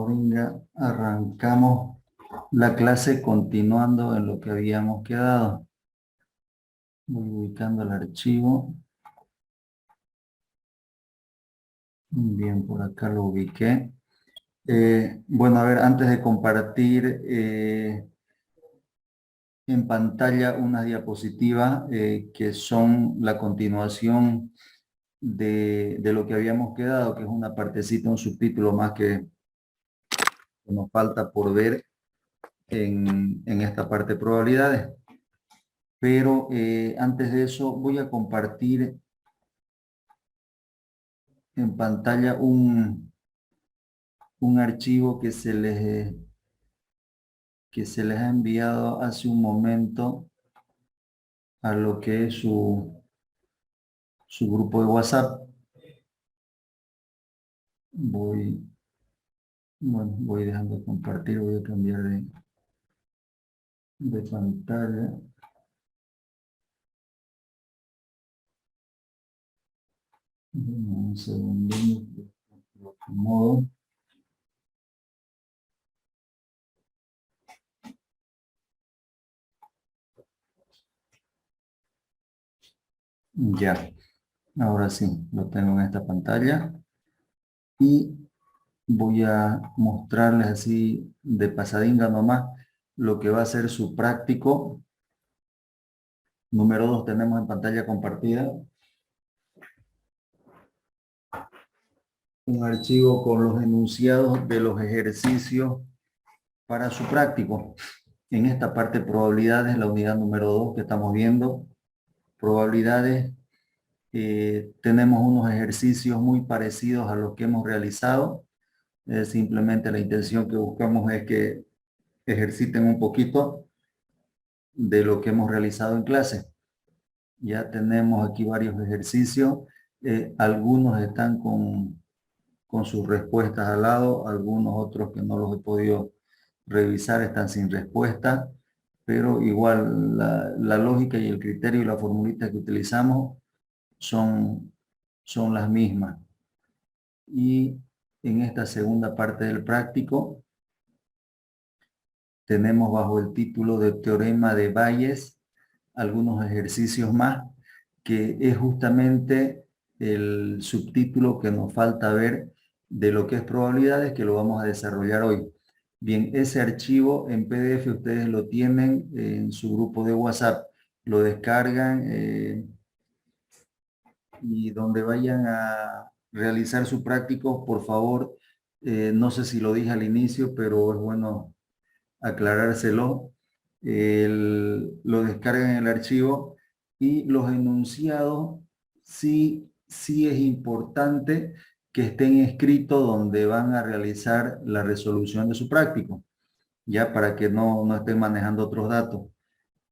Venga, arrancamos la clase continuando en lo que habíamos quedado. Voy ubicando el archivo. Bien, por acá lo ubiqué. Bueno, a ver, antes de compartir en pantalla unas diapositivas que son la continuación de lo que habíamos quedado, que es una partecita, un subtítulo más que nos falta por ver en esta parte de probabilidades. Pero antes de eso voy a compartir en pantalla un archivo que se les ha enviado hace un momento a lo que es su grupo de WhatsApp. Voy dejando de compartir, voy a cambiar de pantalla. Un segundo, lo acomodo. Ya, ahora sí, lo tengo en esta pantalla. Y voy a mostrarles así de pasadinga nomás lo que va a ser su práctico. Número 2 tenemos en pantalla compartida un archivo con los enunciados de los ejercicios para su práctico. En esta parte probabilidades, la unidad número 2 que estamos viendo, probabilidades, tenemos unos ejercicios muy parecidos a los que hemos realizado. Simplemente la intención que buscamos es que ejerciten un poquito de lo que hemos realizado en clase. Ya tenemos aquí varios ejercicios. Algunos están con sus respuestas al lado, algunos otros que no los he podido revisar están sin respuesta, pero igual la lógica y el criterio y la formulita que utilizamos son las mismas. Y en esta segunda parte del práctico tenemos bajo el título de Teorema de Bayes algunos ejercicios más, que es justamente el subtítulo que nos falta ver de lo que es probabilidades, que lo vamos a desarrollar hoy. Bien, ese archivo en PDF ustedes lo tienen en su grupo de WhatsApp, lo descargan y donde vayan a realizar su práctico, por favor, no sé si lo dije al inicio, pero es bueno aclarárselo. Lo descargan en el archivo y los enunciados sí es importante que estén escritos donde van a realizar la resolución de su práctico, ya para que no estén manejando otros datos.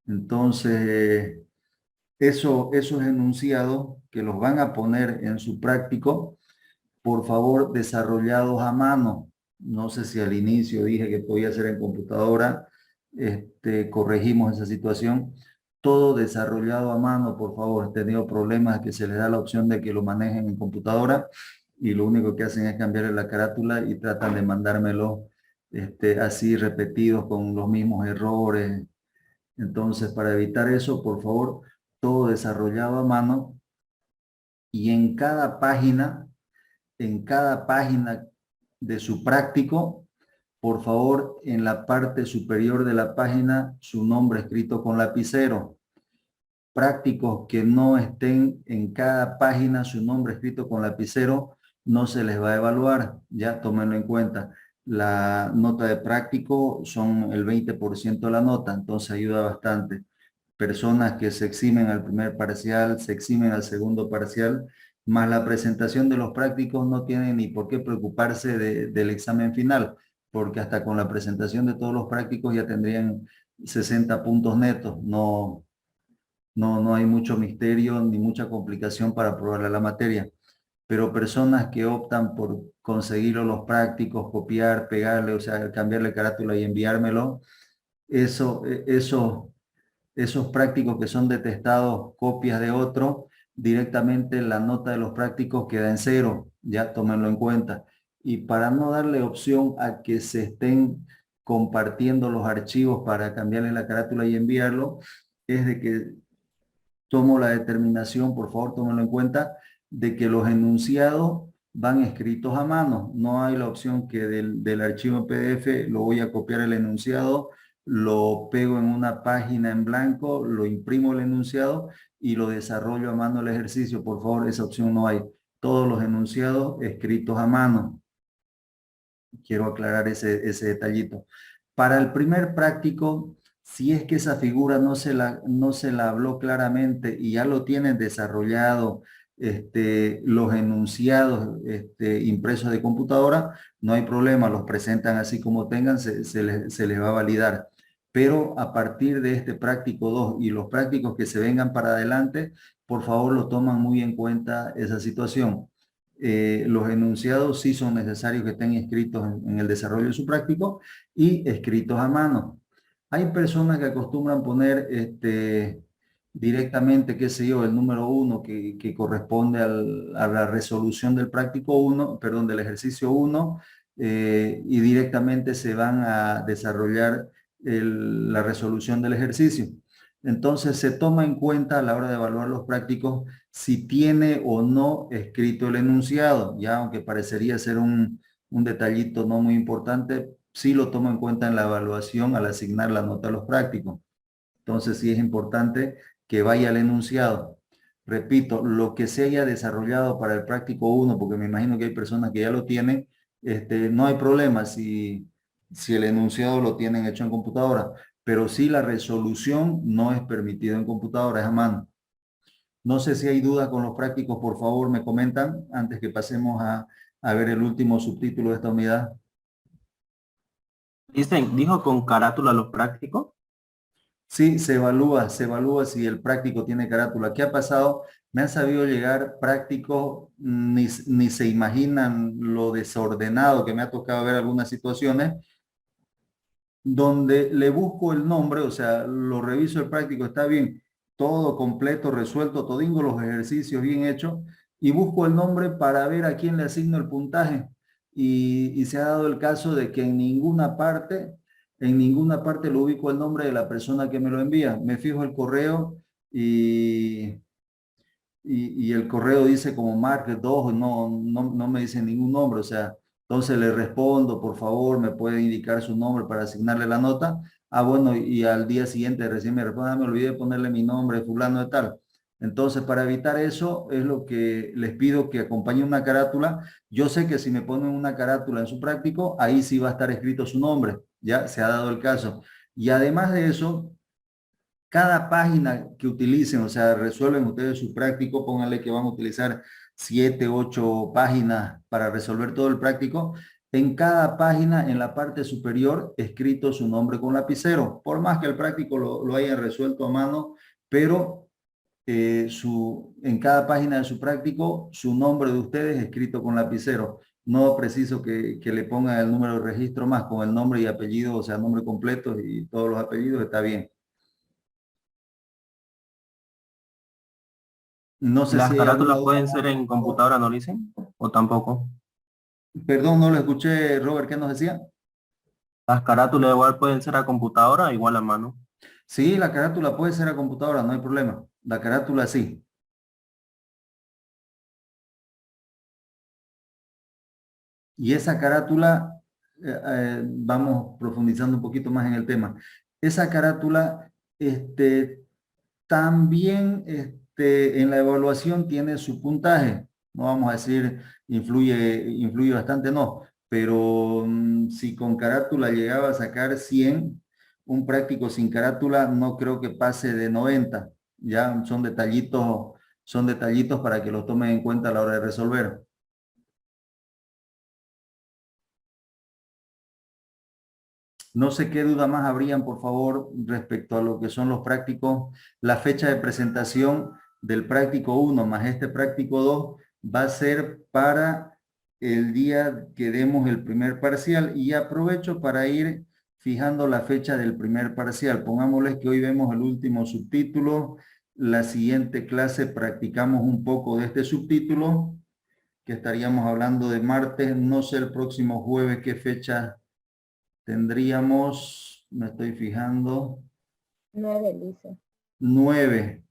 Entonces, esos enunciados que los van a poner en su práctico, por favor, desarrollados a mano. No sé si al inicio dije que podía ser en computadora, corregimos esa situación. Todo desarrollado a mano, por favor. He tenido problemas que se les da la opción de que lo manejen en computadora y lo único que hacen es cambiarle la carátula y tratan de mandármelo así repetidos con los mismos errores. Entonces, para evitar eso, por favor, todo desarrollado a mano y en cada página de su práctico, por favor, en la parte superior de la página, su nombre escrito con lapicero. Prácticos que no estén en cada página su nombre escrito con lapicero, no se les va a evaluar, ya tómenlo en cuenta. La nota de práctico son el 20% de la nota, entonces ayuda bastante. Personas que se eximen al primer parcial, se eximen al segundo parcial, más la presentación de los prácticos no tienen ni por qué preocuparse del examen final, porque hasta con la presentación de todos los prácticos ya tendrían 60 puntos netos. No hay mucho misterio ni mucha complicación para aprobar la materia. Pero personas que optan por conseguirlo los prácticos, copiar, pegarle, o sea, cambiarle carátula y enviármelo, esos prácticos que son detestados, copias de otro, directamente la nota de los prácticos queda en cero, ya tómenlo en cuenta. y para no darle opción a que se estén compartiendo los archivos para cambiarle la carátula y enviarlo, es de que tomo la determinación, por favor tómenlo en cuenta, de que los enunciados van escritos a mano. No hay la opción que del archivo PDF lo voy a copiar el enunciado, lo pego en una página en blanco, lo imprimo el enunciado y lo desarrollo a mano el ejercicio. Por favor, esa opción no hay. Todos los enunciados escritos a mano. Quiero aclarar ese detallito. Para el primer práctico, si es que esa figura no se la habló claramente y ya lo tienen desarrollado, los enunciados impresos de computadora, no hay problema, los presentan así como tengan, se les va a validar. Pero a partir de este práctico 2 y los prácticos que se vengan para adelante, por favor lo toman muy en cuenta esa situación. Los enunciados sí son necesarios que estén escritos en el desarrollo de su práctico y escritos a mano. Hay personas que acostumbran poner directamente, qué sé yo, el número 1 que corresponde a la resolución del práctico 1, perdón, del ejercicio 1, y directamente se van a desarrollar la resolución del ejercicio. Entonces se toma en cuenta a la hora de evaluar los prácticos si tiene o no escrito el enunciado, ya aunque parecería ser un detallito no muy importante, sí lo tomo en cuenta en la evaluación al asignar la nota a los prácticos. Entonces sí es importante que vaya al enunciado. Repito, lo que se haya desarrollado para el práctico 1, porque me imagino que hay personas que ya lo tienen, no hay problema si el enunciado lo tienen hecho en computadora, pero sí la resolución no es permitido en computadora, es a mano. No sé si hay duda con los prácticos, por favor, me comentan antes que pasemos a ver el último subtítulo de esta unidad. Dijo con carátula los prácticos. Sí, se evalúa si el práctico tiene carátula. ¿Qué ha pasado? Me han sabido llegar prácticos, ni se imaginan lo desordenado que me ha tocado ver algunas situaciones, donde le busco el nombre, o sea, lo reviso el práctico, está bien, todo completo, resuelto, todingo los ejercicios bien hechos, y busco el nombre para ver a quién le asigno el puntaje. Y se ha dado el caso de que en ninguna parte lo ubico el nombre de la persona que me lo envía. Me fijo el correo y, y el correo dice como Market 2, no me dice ningún nombre, o sea, entonces le respondo, por favor, me puede indicar su nombre para asignarle la nota. Ah, bueno, y al día siguiente recién me responde, me olvidé de ponerle mi nombre, fulano de tal. Entonces, para evitar eso, es lo que les pido que acompañe una carátula. Yo sé que si me ponen una carátula en su práctico, ahí sí va a estar escrito su nombre, ya se ha dado el caso. Y además de eso, cada página que utilicen, o sea, resuelven ustedes su práctico, pónganle que van a utilizar 7, 8 páginas para resolver todo el práctico. En cada página, en la parte superior, escrito su nombre con lapicero. Por más que el práctico lo hayan resuelto a mano, pero en cada página de su práctico, su nombre de ustedes escrito con lapicero. No preciso que le pongan el número de registro más, con el nombre y apellido, o sea, nombre completo y todos los apellidos, está bien. No sé ¿Las si hay alguna carátulas duda pueden más, ser por en favor. computadora, no dicen? ¿O tampoco? Perdón, no lo escuché, Robert, ¿qué nos decía? Las carátulas igual pueden ser a computadora, igual a mano. Sí, la carátula puede ser a computadora, no hay problema. La carátula sí. Y esa carátula, vamos profundizando un poquito más en el tema. Esa carátula, también, en la evaluación tiene su puntaje. No vamos a decir influye bastante, no. Pero si con carátula llegaba a sacar 100, un práctico sin carátula no creo que pase de 90. Ya son detallitos para que los tomen en cuenta a la hora de resolver. No sé qué duda más habrían, por favor, respecto a lo que son los prácticos. La fecha de presentación del práctico 1 más este práctico 2 va a ser para el día que demos el primer parcial. Y aprovecho para ir fijando la fecha del primer parcial. Pongámosles que hoy vemos el último subtítulo. La siguiente clase practicamos un poco de este subtítulo que estaríamos hablando de martes. No sé el próximo jueves qué fecha tendríamos. Me estoy fijando. 9, Lisa. 9.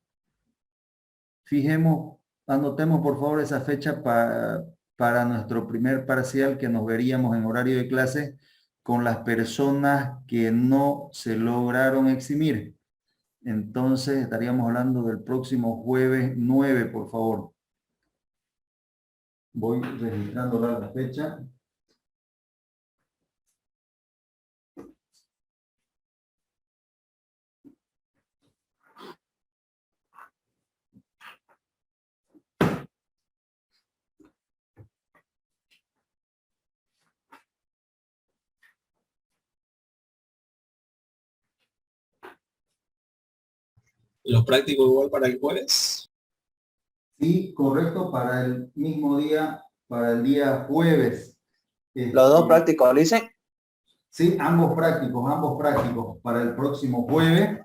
Fijemos, anotemos por favor esa fecha para nuestro primer parcial que nos veríamos en horario de clase con las personas que no se lograron eximir. Entonces estaríamos hablando del próximo jueves 9, por favor. Voy registrando la fecha. Los prácticos igual para el jueves. Sí, correcto, para el mismo día, para el día jueves. Los dos prácticos, ¿lo dicen? Sí, ambos prácticos para el próximo jueves.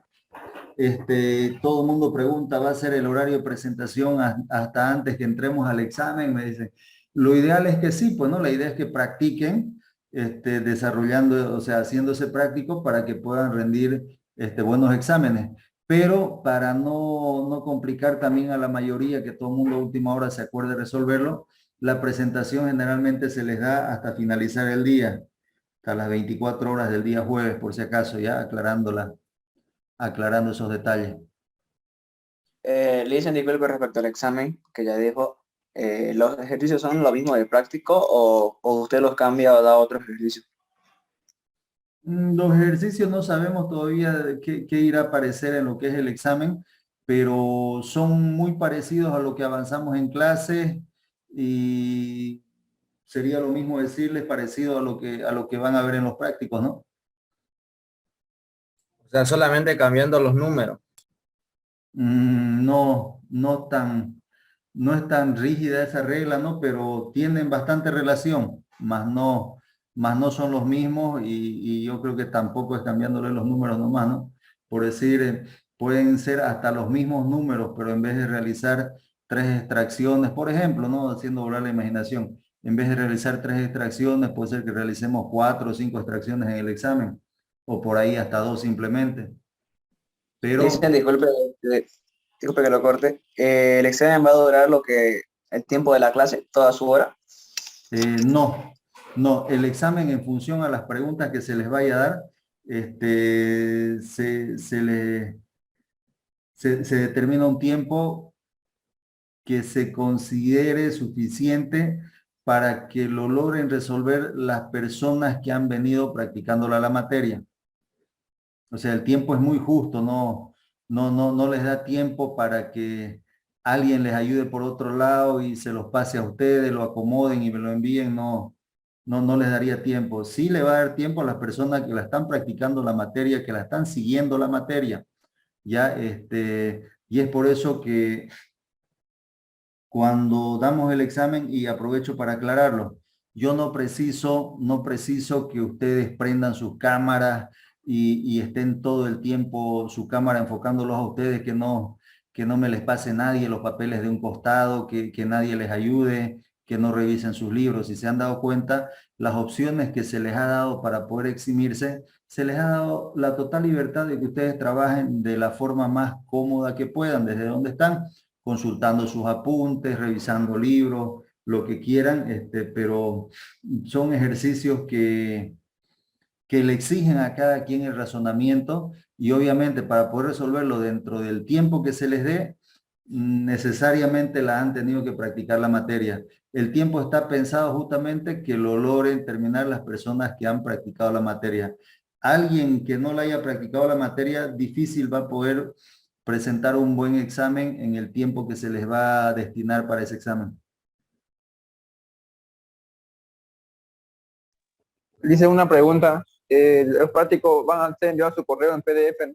Todo el mundo pregunta, ¿va a ser el horario de presentación hasta antes que entremos al examen? Me dicen, lo ideal es que sí, pues no, la idea es que practiquen, desarrollando, o sea, haciéndose práctico para que puedan rendir buenos exámenes. Pero para no complicar también a la mayoría, que todo el mundo a última hora se acuerde resolverlo, la presentación generalmente se les da hasta finalizar el día, hasta las 24 horas del día jueves, por si acaso, ya aclarando esos detalles. Le dicen, disculpe, respecto al examen, que ya dijo, ¿los ejercicios son lo mismo de práctico o usted los cambia o da otro ejercicio? Los ejercicios no sabemos todavía qué irá a aparecer en lo que es el examen, pero son muy parecidos a lo que avanzamos en clase y sería lo mismo decirles parecido a lo que van a ver en los prácticos, ¿no? O sea, solamente cambiando los números. No es tan rígida esa regla, ¿no? Pero tienen bastante relación, más no son los mismos y yo creo que tampoco es cambiándole los números nomás, ¿no? Por decir, pueden ser hasta los mismos números, pero en vez de realizar 3 extracciones, por ejemplo, ¿no? Haciendo volar la imaginación, en vez de realizar 3 extracciones, puede ser que realicemos 4 o 5 extracciones en el examen, o por ahí hasta 2 simplemente. Pero Dicen, disculpe que lo corte, el examen va a durar el tiempo de la clase, toda su hora. no, el examen en función a las preguntas que se les vaya a dar, se determina un tiempo que se considere suficiente para que lo logren resolver las personas que han venido practicando la materia. O sea, el tiempo es muy justo, no les da tiempo para que alguien les ayude por otro lado y se los pase a ustedes, lo acomoden y me lo envíen, no les daría tiempo. Sí le va a dar tiempo a las personas que la están practicando la materia, que la están siguiendo la materia, ya, y es por eso que cuando damos el examen, y aprovecho para aclararlo, yo no preciso que ustedes prendan sus cámaras y estén todo el tiempo su cámara enfocándolos a ustedes, que no me les pase nadie los papeles de un costado, que nadie les ayude, que no revisen sus libros. Si se han dado cuenta, las opciones que se les ha dado para poder eximirse, se les ha dado la total libertad de que ustedes trabajen de la forma más cómoda que puedan, desde donde están, consultando sus apuntes, revisando libros, lo que quieran, pero son ejercicios que le exigen a cada quien el razonamiento y obviamente para poder resolverlo dentro del tiempo que se les dé, necesariamente la han tenido que practicar la materia. El tiempo está pensado justamente que lo logren terminar las personas que han practicado la materia. Alguien que no la haya practicado la materia, difícil va a poder presentar un buen examen en el tiempo que se les va a destinar para ese examen. Dice una pregunta, los prácticos van a ser enviados a su correo en PDF, ¿no?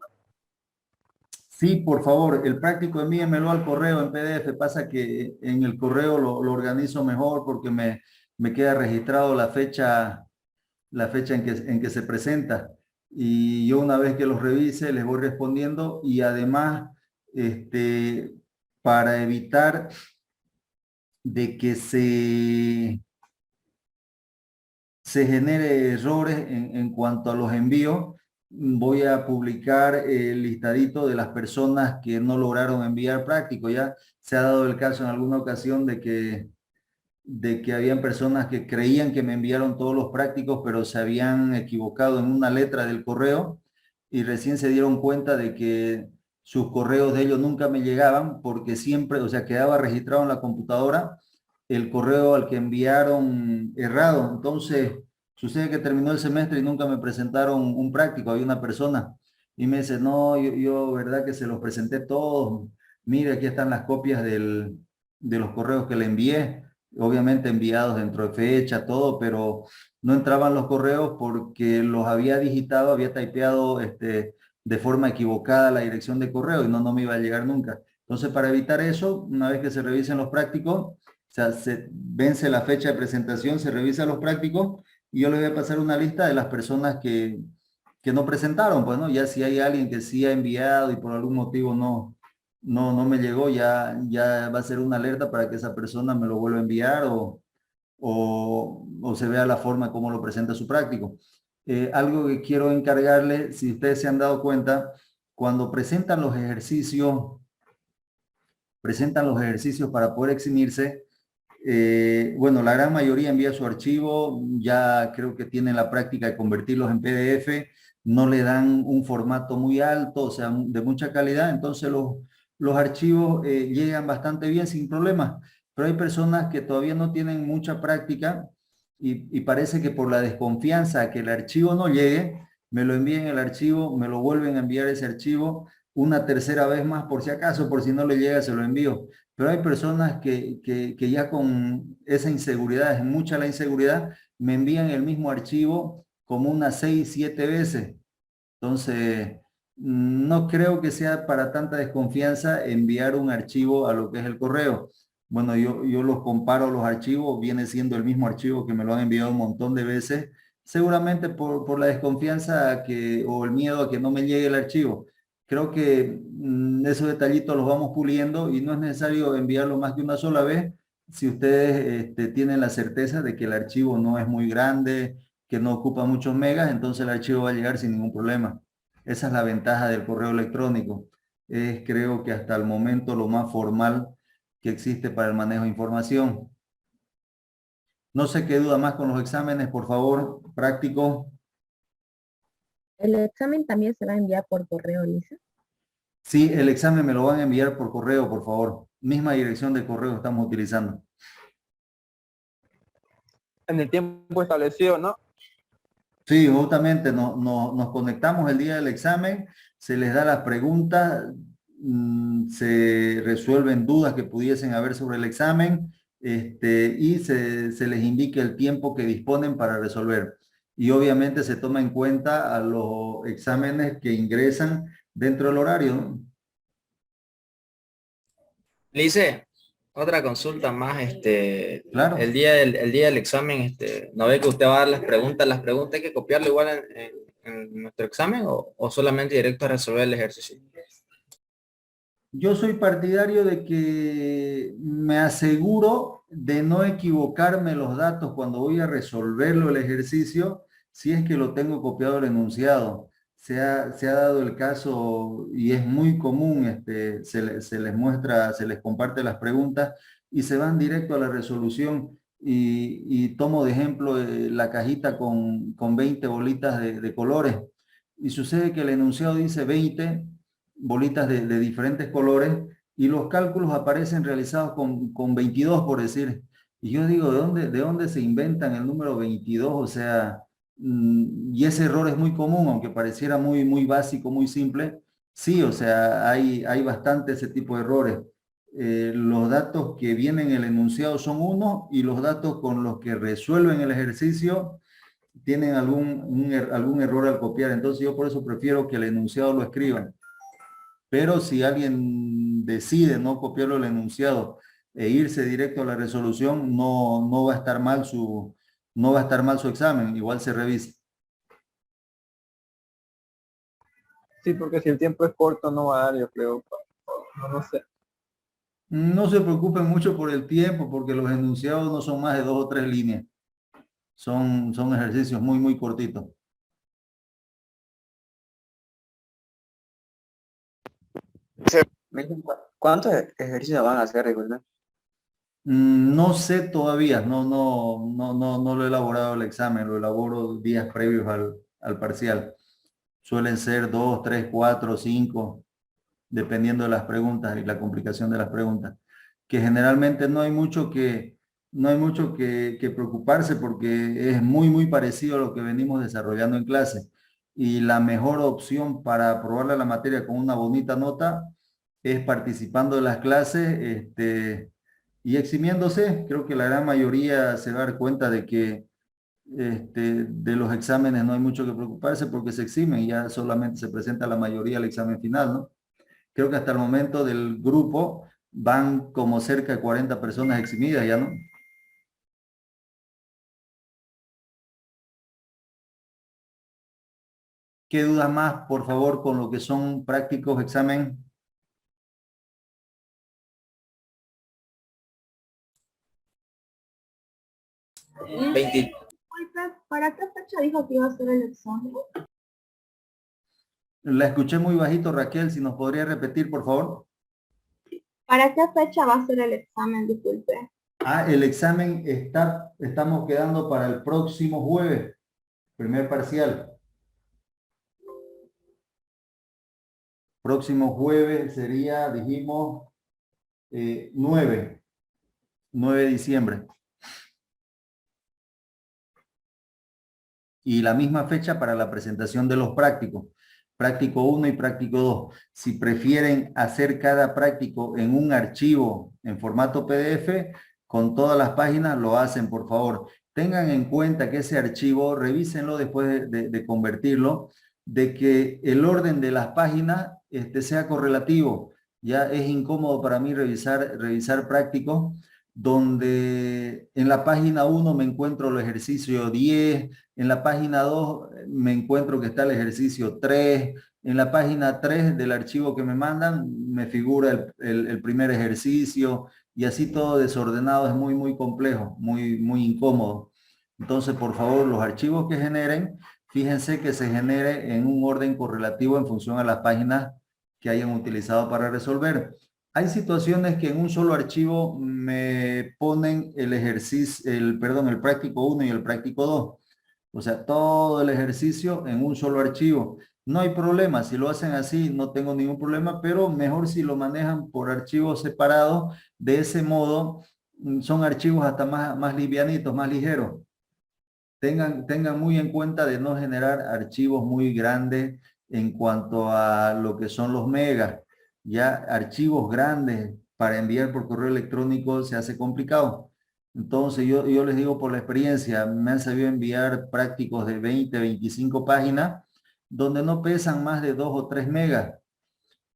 Sí, por favor, el práctico envíenmelo al correo en PDF. Pasa que en el correo lo organizo mejor porque me queda registrado la fecha en que se presenta. Y yo una vez que los revise les voy respondiendo y además, para evitar de que se genere errores en cuanto a los envíos. Voy a publicar el listadito de las personas que no lograron enviar práctico. Ya se ha dado el caso en alguna ocasión de que habían personas que creían que me enviaron todos los prácticos, pero se habían equivocado en una letra del correo y recién se dieron cuenta de que sus correos de ellos nunca me llegaban porque siempre, o sea, quedaba registrado en la computadora el correo al que enviaron errado. Entonces, sucede que terminó el semestre y nunca me presentaron un práctico. Había una persona y me dice, no, yo verdad que se los presenté todos. Mire, aquí están las copias de los correos que le envié, obviamente enviados dentro de fecha, todo, pero no entraban los correos porque los había digitado, había typeado de forma equivocada la dirección de correo y no me iba a llegar nunca. Entonces, para evitar eso, una vez que se revisen los prácticos, o sea, se vence la fecha de presentación, se revisa los prácticos y yo le voy a pasar una lista de las personas que no presentaron, pues, ¿no? Ya si hay alguien que sí ha enviado y por algún motivo no me llegó, ya va a ser una alerta para que esa persona me lo vuelva a enviar o se vea la forma como lo presenta su práctico. Algo que quiero encargarle, si ustedes se han dado cuenta, cuando presentan los ejercicios para poder eximirse, bueno, la gran mayoría envía su archivo, ya creo que tienen la práctica de convertirlos en PDF, no le dan un formato muy alto, o sea, de mucha calidad, entonces los archivos llegan bastante bien sin problemas, pero hay personas que todavía no tienen mucha práctica y parece que por la desconfianza que el archivo no llegue, me lo envíen el archivo, me lo vuelven a enviar ese archivo una tercera vez más por si acaso, por si no le llega, se lo envío. Pero hay personas que ya con esa inseguridad, es mucha la inseguridad, me envían el mismo archivo como unas 6, 7 veces. Entonces, no creo que sea para tanta desconfianza enviar un archivo a lo que es el correo. Bueno, yo los comparo los archivos, viene siendo el mismo archivo que me lo han enviado un montón de veces, seguramente por la desconfianza o el miedo a que no me llegue el archivo. Creo que esos detallitos los vamos puliendo y no es necesario enviarlo más que una sola vez si ustedes tienen la certeza de que el archivo no es muy grande, que no ocupa muchos megas, entonces el archivo va a llegar sin ningún problema. Esa es la ventaja del correo electrónico. Es creo que hasta el momento lo más formal que existe para el manejo de información. No sé qué duda más con los exámenes, por favor, práctico. El examen también se va a enviar por correo, Lisa. Sí, el examen me lo van a enviar por correo, por favor. Misma dirección de correo estamos utilizando. En el tiempo establecido, ¿no? Sí, justamente nos conectamos el día del examen, se les da las preguntas, se resuelven dudas que pudiesen haber sobre el examen, y se les indica el tiempo que disponen para resolver. Y obviamente se toma en cuenta a los exámenes que ingresan dentro del horario, ¿no? Lice, otra consulta más, Claro. el día del examen, ¿no ve que usted va a dar las preguntas hay que copiarlo igual en nuestro examen o solamente directo a resolver el ejercicio? Yo soy partidario de que me aseguro de no equivocarme los datos cuando voy a resolverlo el ejercicio, si es que lo tengo copiado el enunciado. Se ha dado el caso y es muy común, se les muestra, se les comparte las preguntas y se van directo a la resolución. Y tomo de ejemplo la cajita con 20 bolitas de colores. Y sucede que el enunciado dice 20 bolitas de diferentes colores y los cálculos aparecen realizados con 22, por decir. Y yo digo, de dónde se inventan el número 22? O sea, y ese error es muy común, aunque pareciera muy básico, muy simple. Sí, o sea, hay bastante ese tipo de errores. Los datos que vienen en el enunciado son unos y los datos con los que resuelven el ejercicio tienen algún error al copiar. Entonces yo por eso prefiero que el enunciado lo escriban. Pero si alguien decide no copiarlo el enunciado e irse directo a la resolución, no va a estar mal no va a estar mal su examen, igual se revisa. Sí, porque si el tiempo es corto no va a dar, yo creo. No sé. No se preocupen mucho por el tiempo, porque los enunciados no son más de 2 o 3 líneas. Son ejercicios muy, muy cortitos. Miren, ¿cuántos ejercicios van a hacer, disculpen? No sé todavía, no lo he elaborado el examen, lo elaboro días previos al parcial. Suelen ser 2, 3, 4, 5, dependiendo de las preguntas y la complicación de las preguntas. Que generalmente no hay mucho que preocuparse porque es muy, muy parecido a lo que venimos desarrollando en clase. Y la mejor opción para aprobarle la materia con una bonita nota es participando de las clases, y eximiéndose. Creo que la gran mayoría se va a dar cuenta de que de los exámenes no hay mucho que preocuparse porque se eximen y ya solamente se presenta la mayoría al examen final, ¿no? Creo que hasta el momento del grupo van como cerca de 40 personas eximidas, ¿ya no? ¿Qué dudas más, por favor, con lo que son prácticos examen? Veinti- Disculpe, ¿para qué fecha dijo que iba a hacer el examen? La escuché muy bajito, Raquel, si nos podría repetir, por favor. ¿Para qué fecha va a ser el examen? Disculpe. El examen estamos quedando para el próximo jueves, primer parcial. Próximo jueves sería, dijimos, 9 de diciembre. Y la misma fecha para la presentación de los prácticos, práctico 1 y práctico 2. Si prefieren hacer cada práctico en un archivo en formato PDF, con todas las páginas, lo hacen, por favor. Tengan en cuenta que ese archivo, revísenlo después de convertirlo, de que el orden de las páginas sea correlativo. Ya es incómodo para mí revisar prácticos donde en la página 1 me encuentro el ejercicio 10, en la página 2 me encuentro que está el ejercicio 3. En la página 3 del archivo que me mandan me figura el primer ejercicio y así todo desordenado. Es muy, muy complejo, muy, muy incómodo. Entonces, por favor, los archivos que generen, fíjense que se genere en un orden correlativo en función a las páginas que hayan utilizado para resolver. Hay situaciones que en un solo archivo me ponen el ejercicio, el práctico 1 y el práctico 2. O sea, todo el ejercicio en un solo archivo. No hay problema, si lo hacen así no tengo ningún problema, pero mejor si lo manejan por archivos separados. De ese modo, son archivos hasta más livianitos, más ligeros. Tengan muy en cuenta de no generar archivos muy grandes en cuanto a lo que son los megas. Ya archivos grandes para enviar por correo electrónico se hace complicado. Entonces yo les digo por la experiencia, me han sabido enviar prácticos de 20, 25 páginas donde no pesan más de 2 o 3 megas.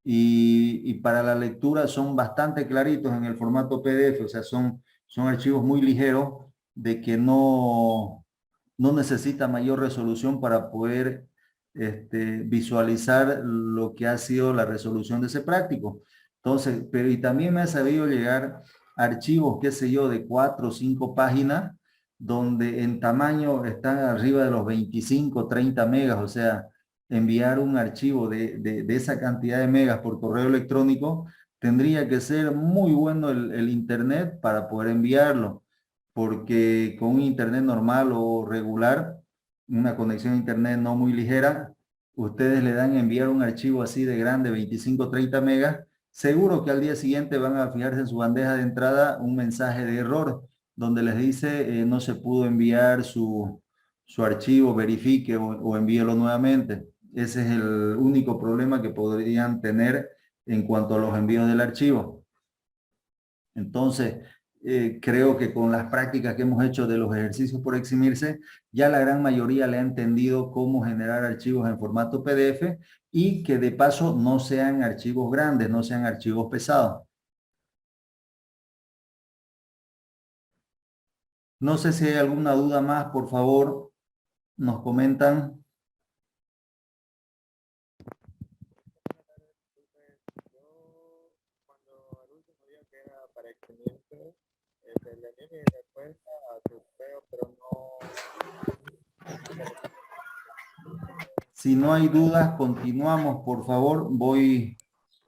Y para la lectura son bastante claritos en el formato PDF, o sea, son archivos muy ligeros de que no necesita mayor resolución para poder visualizar lo que ha sido la resolución de ese práctico. Entonces, pero y también me ha sabido llegar archivos, qué sé yo, de 4 o 5 páginas, donde en tamaño están arriba de los 25, 30 megas, o sea, enviar un archivo de esa cantidad de megas por correo electrónico, tendría que ser muy bueno el internet para poder enviarlo, porque con un internet normal o regular, una conexión a internet no muy ligera, ustedes le dan a enviar un archivo así de grande, 25, 30 megas, seguro que al día siguiente van a fijarse en su bandeja de entrada un mensaje de error, donde les dice no se pudo enviar su archivo, verifique o envíelo nuevamente. Ese es el único problema que podrían tener en cuanto a los envíos del archivo. Entonces, creo que con las prácticas que hemos hecho de los ejercicios por eximirse, ya la gran mayoría le ha entendido cómo generar archivos en formato PDF y que de paso no sean archivos grandes, no sean archivos pesados. No sé si hay alguna duda más, por favor, nos comentan. le envié mi respuesta a su correo, pero Si no hay dudas, continuamos, por favor. Voy.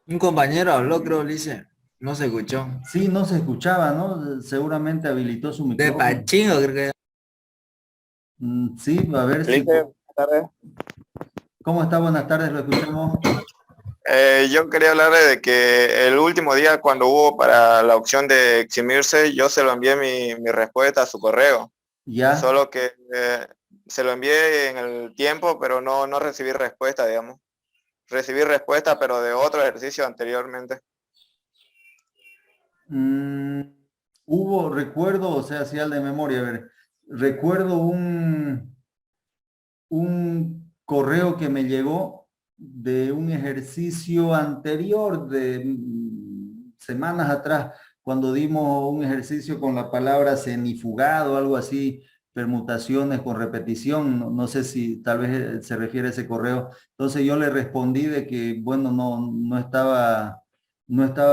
Un compañero habló, creo, dice. No se escuchó. Sí, no se escuchaba, ¿no? Seguramente habilitó su De micrófono. Pachingo, creo que. Sí, a ver si... Lice, buenas tardes. ¿Cómo está? Buenas tardes, lo escuchamos. Yo quería hablarle de que el último día cuando hubo para la opción de eximirse, yo se lo envié mi respuesta a su correo. Ya. Solo que se lo envié en el tiempo, pero no recibí respuesta, digamos. Recibí respuesta, pero de otro ejercicio anteriormente. Hubo, recuerdo, o sea, sí al de memoria, a ver, recuerdo un correo que me llegó de un ejercicio anterior de semanas atrás, cuando dimos un ejercicio con la palabra cenifugado, algo así, permutaciones con repetición, no sé si tal vez se refiere a ese correo. Entonces yo le respondí de que, bueno, no estaba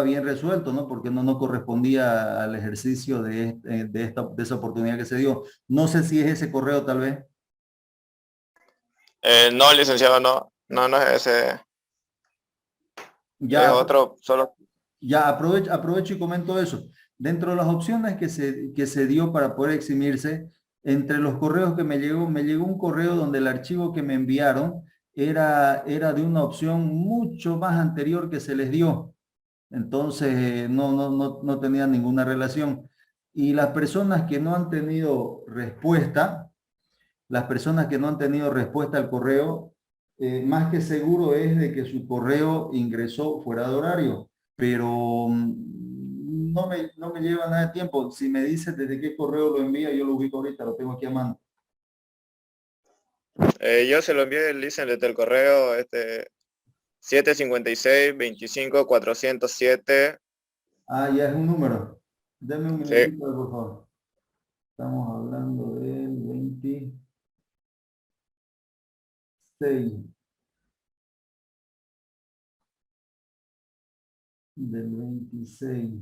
bien resuelto, ¿no? Porque no correspondía al ejercicio de esa oportunidad que se dio. No sé si es ese correo tal vez. No, licenciado, no es ese. Ya, Es otro, solo. ya aprovecho y comento eso. Dentro de las opciones que se dio para poder eximirse, entre los correos que me llegó un correo donde el archivo que me enviaron era de una opción mucho más anterior que se les dio. Entonces, no tenía ninguna relación. Y las personas que no han tenido respuesta, las personas que no han tenido respuesta al correo, más que seguro es de que su correo ingresó fuera de horario, pero no me lleva nada de tiempo. Si me dice desde qué correo lo envía, yo lo ubico ahorita, lo tengo aquí a mano. Yo se lo envié, dicen, desde el correo 756-25-407. Ah, ya es un número. Deme un Sí. minutito, por favor. Estamos hablando del 26. Del 26.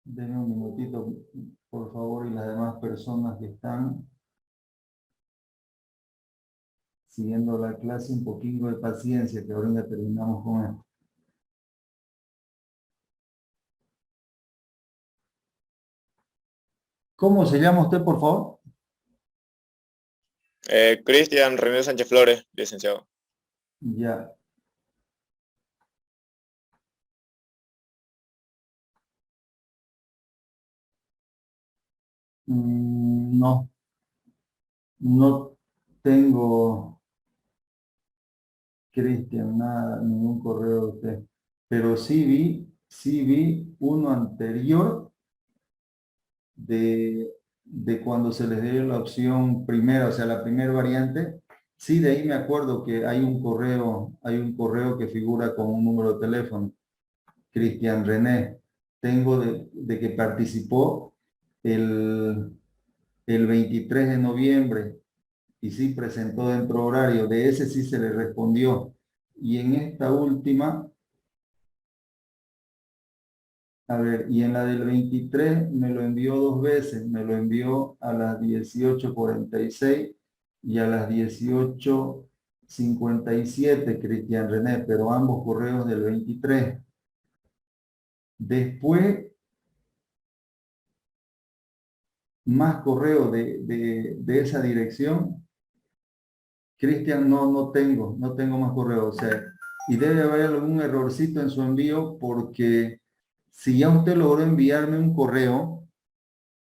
Denme un minutito, por favor, y las demás personas que están siguiendo la clase, un poquito de paciencia, que ahora ya terminamos con esto. ¿Cómo se llama usted, por favor? Cristian René Sánchez Flores, licenciado. Ya. No tengo, Cristian, nada, ningún correo de usted. Pero sí vi uno anterior de cuando se les dio la opción primera, o sea, la primera variante. Sí, de ahí me acuerdo que hay un correo que figura con un número de teléfono, Cristian René. Tengo de que participó el 23 de noviembre y sí presentó dentro horario. De ese sí se le respondió. Y en esta última, a ver, y en la del 23 me lo envió dos veces. Me lo envió a las 18:46 y a las 18:57, Cristian René, pero ambos correos del 23. Después, más correo de esa dirección. Cristian, no tengo más correo. O sea, y debe haber algún errorcito en su envío, porque si ya usted logró enviarme un correo,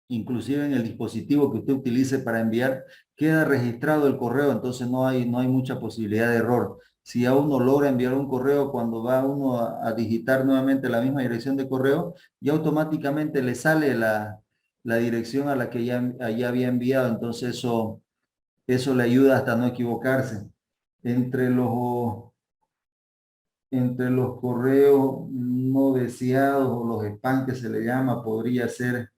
inclusive en el dispositivo que usted utilice para enviar, queda registrado el correo, entonces no hay mucha posibilidad de error. Si a uno logra enviar un correo, cuando va uno a digitar nuevamente la misma dirección de correo, ya automáticamente le sale la dirección a la que ya había enviado, entonces eso le ayuda hasta no equivocarse. Entre los correos no deseados o los spam que se le llama, podría ser,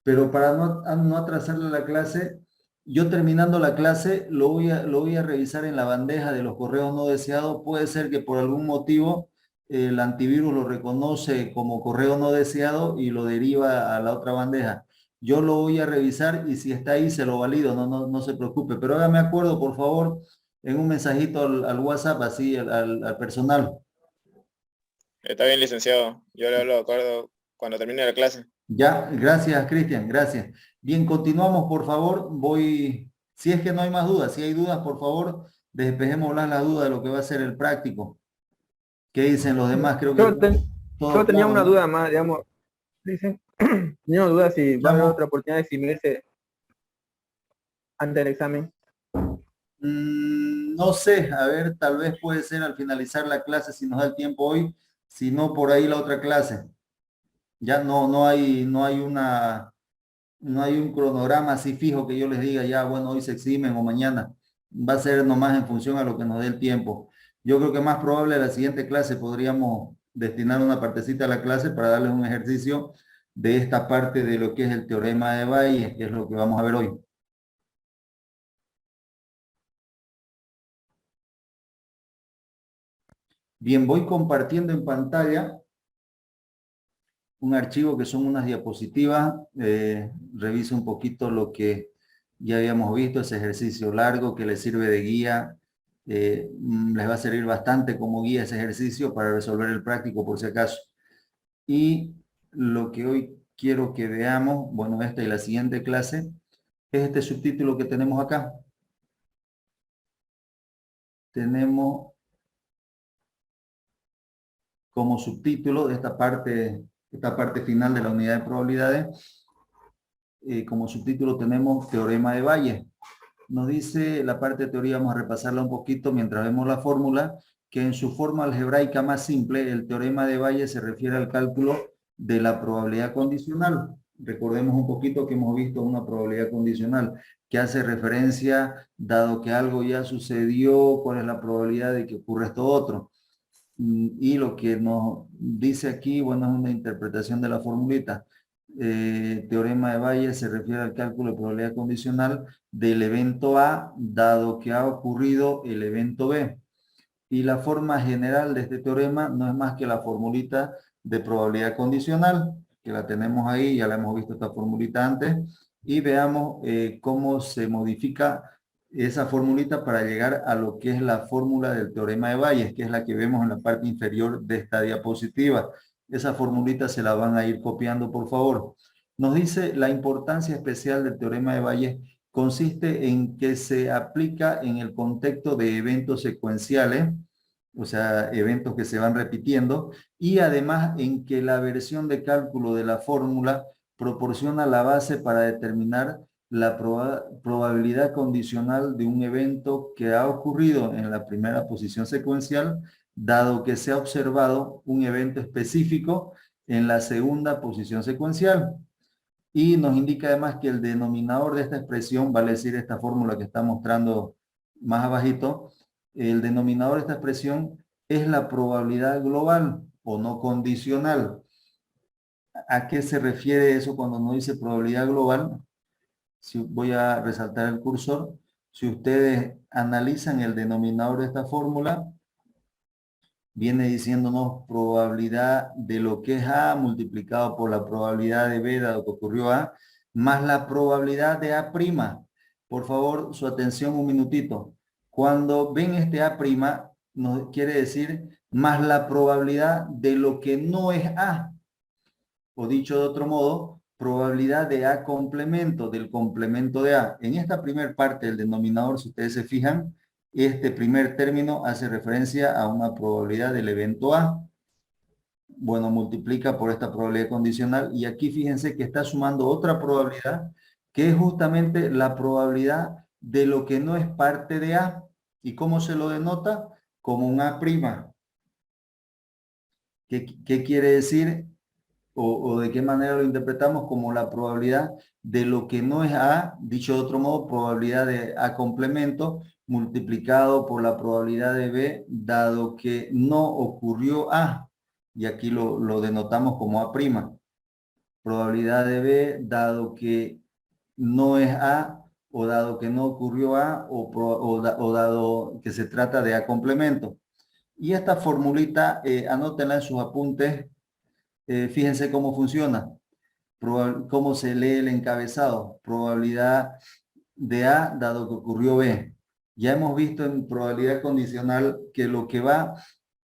pero para no atrasarle la clase, Yo terminando la clase lo voy a revisar en la bandeja de los correos no deseados. Puede ser que por algún motivo el antivirus lo reconoce como correo no deseado y lo deriva a la otra bandeja. Yo lo voy a revisar y si está ahí se lo valido, no se preocupe. Pero hágame acuerdo, por favor, en un mensajito al WhatsApp, así al personal. Está bien, licenciado. Yo le hablo de acuerdo cuando termine la clase. Ya, gracias, Cristian, gracias. Bien, continuamos, por favor. Si es que no hay más dudas, si hay dudas, por favor, despejemos las dudas de lo que va a ser el práctico. ¿Qué dicen los demás? Creo que Yo tenía claro, una ¿no? duda más, digamos, dicen, tenía una duda si va a haber Vamos. otra oportunidad de eximirse antes del examen. No sé, a ver, tal vez puede ser al finalizar la clase si nos da el tiempo hoy, si no por ahí la otra clase. Ya no hay un cronograma así fijo que yo les diga ya, bueno, hoy se eximen o mañana. Va a ser nomás en función a lo que nos dé el tiempo. Yo creo que más probable a la siguiente clase podríamos destinar una partecita a la clase para darles un ejercicio de esta parte de lo que es el teorema de Bayes, que es lo que vamos a ver hoy. Bien, voy compartiendo en pantalla un archivo que son unas diapositivas. Revise un poquito lo que ya habíamos visto, ese ejercicio largo que les sirve de guía. Les va a servir bastante como guía ese ejercicio para resolver el práctico por si acaso. Y lo que hoy quiero que veamos, bueno, esta y la siguiente clase, es este subtítulo que tenemos acá. Tenemos como subtítulo de esta parte final de la unidad de probabilidades, como subtítulo tenemos Teorema de Bayes. Nos dice la parte de teoría, vamos a repasarla un poquito mientras vemos la fórmula, que en su forma algebraica más simple, el teorema de Bayes se refiere al cálculo de la probabilidad condicional. Recordemos un poquito que hemos visto una probabilidad condicional que hace referencia, dado que algo ya sucedió, cuál es la probabilidad de que ocurra esto otro. Y lo que nos dice aquí, bueno, es una interpretación de la formulita. Teorema de Bayes se refiere al cálculo de probabilidad condicional del evento A, dado que ha ocurrido el evento B. Y la forma general de este teorema no es más que la formulita de probabilidad condicional, que la tenemos ahí, ya la hemos visto esta formulita antes, y veamos cómo se modifica esa formulita para llegar a lo que es la fórmula del teorema de Bayes, que es la que vemos en la parte inferior de esta diapositiva. Esa formulita se la van a ir copiando, por favor. Nos dice la importancia especial del teorema de Bayes consiste en que se aplica en el contexto de eventos secuenciales, o sea, eventos que se van repitiendo, y además en que la versión de cálculo de la fórmula proporciona la base para determinar la probabilidad condicional de un evento que ha ocurrido en la primera posición secuencial, dado que se ha observado un evento específico en la segunda posición secuencial. Y nos indica además que el denominador de esta expresión, vale decir esta fórmula que está mostrando más abajito, el denominador de esta expresión es la probabilidad global o no condicional. ¿A qué se refiere eso cuando no dice probabilidad global? Si voy a resaltar el cursor. Si ustedes analizan el denominador de esta fórmula, viene diciéndonos probabilidad de lo que es A multiplicado por la probabilidad de B, dado que ocurrió A, más la probabilidad de A'. Por favor, su atención un minutito. Cuando ven este A', nos quiere decir más la probabilidad de lo que no es A. O dicho de otro modo, probabilidad de A complemento, del complemento de A. En esta primera parte del denominador, si ustedes se fijan, este primer término hace referencia a una probabilidad del evento A. Bueno, multiplica por esta probabilidad condicional y aquí fíjense que está sumando otra probabilidad que es justamente la probabilidad de lo que no es parte de A. ¿Y cómo se lo denota? Como un A'. ¿Qué quiere decir? O de qué manera lo interpretamos como la probabilidad de lo que no es A, dicho de otro modo, probabilidad de A complemento multiplicado por la probabilidad de B, dado que no ocurrió A. Y aquí lo denotamos como A'. Probabilidad de B, dado que no es A, o dado que no ocurrió A, o dado que se trata de A complemento. Y esta formulita, anótenla en sus apuntes, fíjense cómo funciona, cómo se lee el encabezado, probabilidad de A dado que ocurrió B. Ya hemos visto en probabilidad condicional que lo que va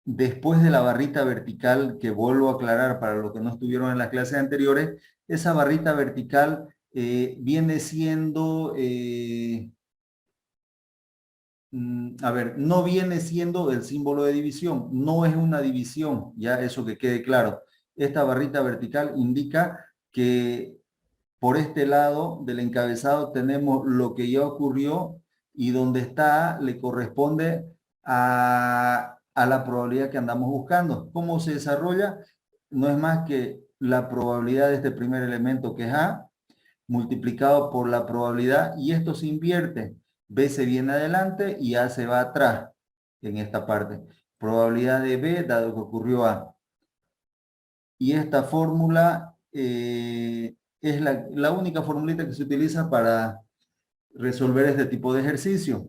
después de la barrita vertical, que vuelvo a aclarar para los que no estuvieron en las clases anteriores, esa barrita vertical viene siendo, no viene siendo el símbolo de división, no es una división, ya eso que quede claro. Esta barrita vertical indica que por este lado del encabezado tenemos lo que ya ocurrió y donde está A le corresponde a la probabilidad que andamos buscando. ¿Cómo se desarrolla? No es más que la probabilidad de este primer elemento que es A multiplicado por la probabilidad y esto se invierte. B se viene adelante y A se va atrás en esta parte. Probabilidad de B dado que ocurrió A. Y esta fórmula es la única formulita que se utiliza para resolver este tipo de ejercicio.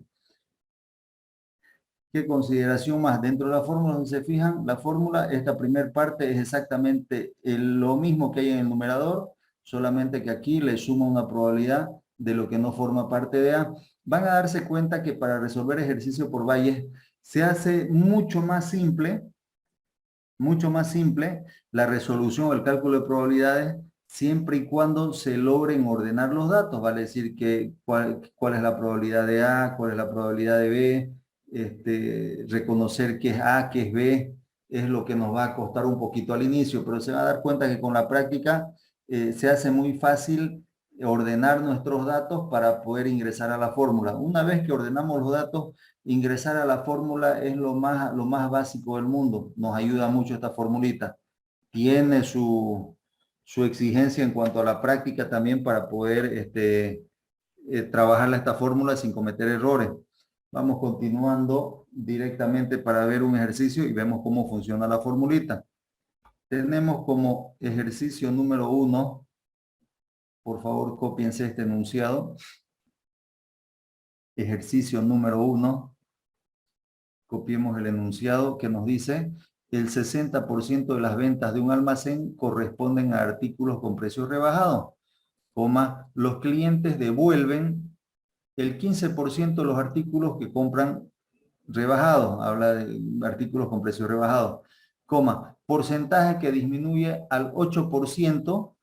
¿Qué consideración más? Dentro de la fórmula, si se fijan, la fórmula, esta primera parte es exactamente lo mismo que hay en el numerador, solamente que aquí le suma una probabilidad de lo que no forma parte de A. Van a darse cuenta que para resolver ejercicio por valles se hace mucho más simple la resolución o el cálculo de probabilidades siempre y cuando se logren ordenar los datos, vale decir que cuál es la probabilidad de A, cuál es la probabilidad de B, reconocer qué es A, qué es B, es lo que nos va a costar un poquito al inicio, pero se va a dar cuenta que con la práctica se hace muy fácil ordenar nuestros datos para poder ingresar a la fórmula. Una vez que ordenamos los datos, ingresar a la fórmula es lo más básico del mundo. Nos ayuda mucho esta formulita. Tiene su exigencia en cuanto a la práctica también para poder trabajar esta fórmula sin cometer errores. Vamos continuando directamente para ver un ejercicio y vemos cómo funciona la formulita. Tenemos como ejercicio número 1, por favor cópiense este enunciado. Ejercicio número 1. Copiemos el enunciado que nos dice: el 60% de las ventas de un almacén corresponden a artículos con precios rebajados, los clientes devuelven el 15% de los artículos que compran rebajados, habla de artículos con precios rebajados, porcentaje que disminuye al 8%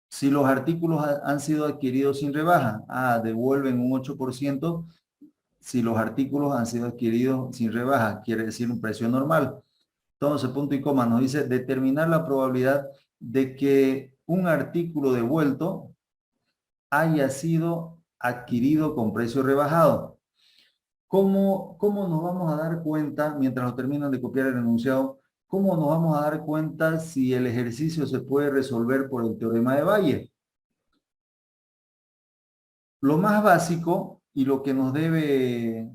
si los artículos han sido adquiridos sin rebaja. Devuelven un 8% si los artículos han sido adquiridos sin rebaja, quiere decir un precio normal. Entonces, punto y coma, nos dice determinar la probabilidad de que un artículo devuelto haya sido adquirido con precio rebajado. ¿Cómo nos vamos a dar cuenta, mientras nos terminan de copiar el enunciado, cómo nos vamos a dar cuenta si el ejercicio se puede resolver por el teorema de Bayes? Lo más básico y lo que nos debe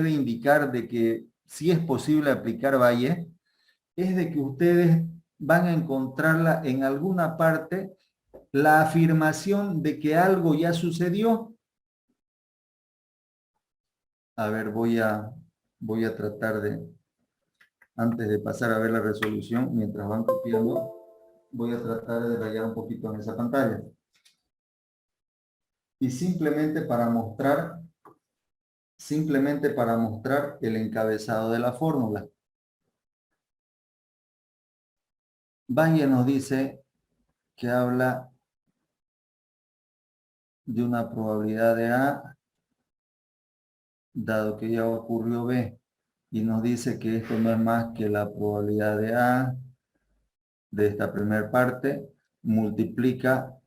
indicar de que sí es posible aplicar Bayes es de que ustedes van a encontrarla en alguna parte la afirmación de que algo ya sucedió. A ver, voy a tratar de, antes de pasar a ver la resolución, mientras van copiando, voy a tratar de rayar un poquito en esa pantalla. Y simplemente para mostrar el encabezado de la fórmula. Bayes nos dice que habla de una probabilidad de A, dado que ya ocurrió B, y nos dice que esto no es más que la probabilidad de A, de esta primera parte, multiplica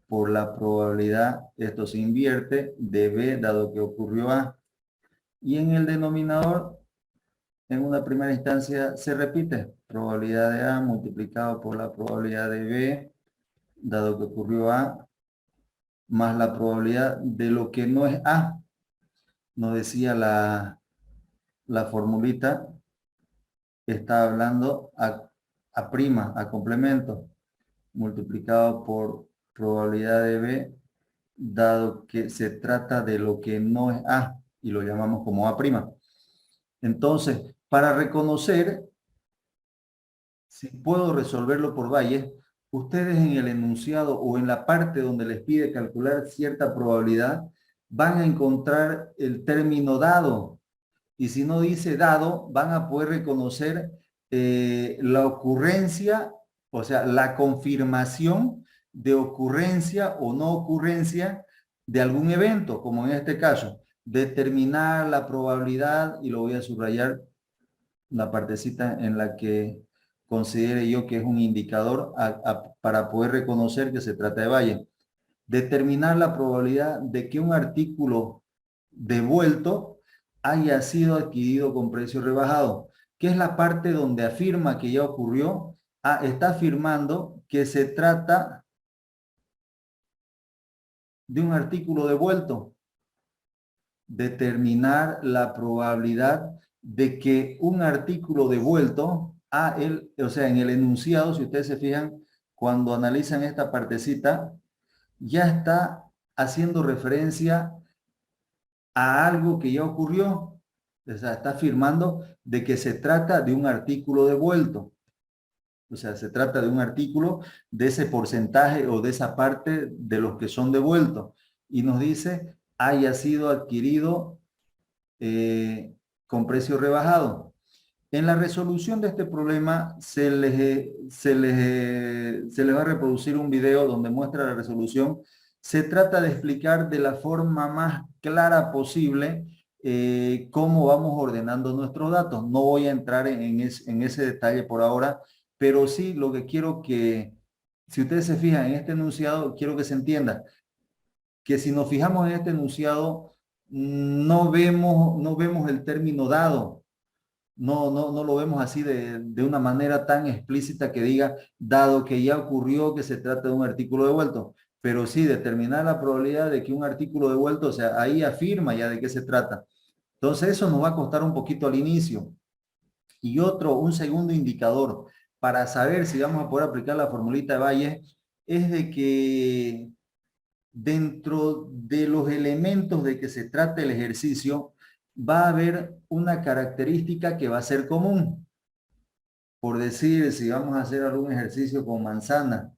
por la probabilidad, esto se invierte, de B, dado que ocurrió A. Y en el denominador, en una primera instancia, se repite, probabilidad de A multiplicado por la probabilidad de B, dado que ocurrió A, más la probabilidad de lo que no es A. Nos decía la formulita, está hablando a prima, a complemento, multiplicado por probabilidad de B, dado que se trata de lo que no es A y lo llamamos como A'. Entonces, para reconocer si puedo resolverlo por valles, ustedes en el enunciado o en la parte donde les pide calcular cierta probabilidad, van a encontrar el término dado. Y si no dice dado, van a poder reconocer la ocurrencia, o sea, la confirmación de ocurrencia o no ocurrencia de algún evento, como en este caso, determinar la probabilidad, y lo voy a subrayar, la partecita en la que considere yo que es un indicador para poder reconocer que se trata de valle. Determinar la probabilidad de que un artículo devuelto haya sido adquirido con precio rebajado, que es la parte donde afirma que ya ocurrió. Está afirmando que se trata de un artículo devuelto. Determinar la probabilidad de que un artículo devuelto o sea, en el enunciado, si ustedes se fijan, cuando analizan esta partecita, ya está haciendo referencia a algo que ya ocurrió. O sea, está afirmando de que se trata de un artículo devuelto. O sea, se trata de un artículo de ese porcentaje o de esa parte de los que son devueltos. Y nos dice, haya sido adquirido con precio rebajado. En la resolución de este problema se les va a reproducir un video donde muestra la resolución. Se trata de explicar de la forma más clara posible cómo vamos ordenando nuestros datos. No voy a entrar en ese detalle por ahora, pero sí lo que quiero que, si ustedes se fijan en este enunciado, quiero que se entienda que si nos fijamos en este enunciado, no vemos el término dado. No lo vemos así de una manera tan explícita que diga, dado que ya ocurrió que se trata de un artículo devuelto. Pero sí, determinar la probabilidad de que un artículo devuelto, o sea, ahí afirma ya de qué se trata. Entonces eso nos va a costar un poquito al inicio. Y un segundo indicador para saber si vamos a poder aplicar la formulita de Valle es de que dentro de los elementos de que se trata el ejercicio, va a haber una característica que va a ser común. Por decir, si vamos a hacer algún ejercicio con manzana,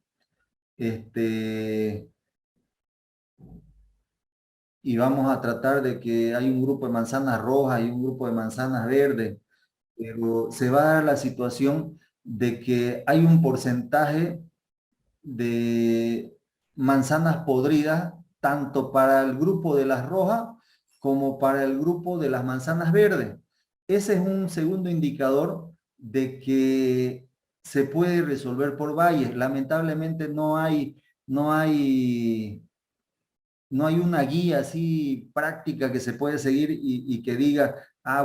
y vamos a tratar de que hay un grupo de manzanas rojas y un grupo de manzanas verdes, pero se va a dar la situación de que hay un porcentaje de manzanas podridas, tanto para el grupo de las rojas como para el grupo de las manzanas verdes. Ese es un segundo indicador de que se puede resolver por valles. Lamentablemente no hay una guía así práctica que se puede seguir y que diga,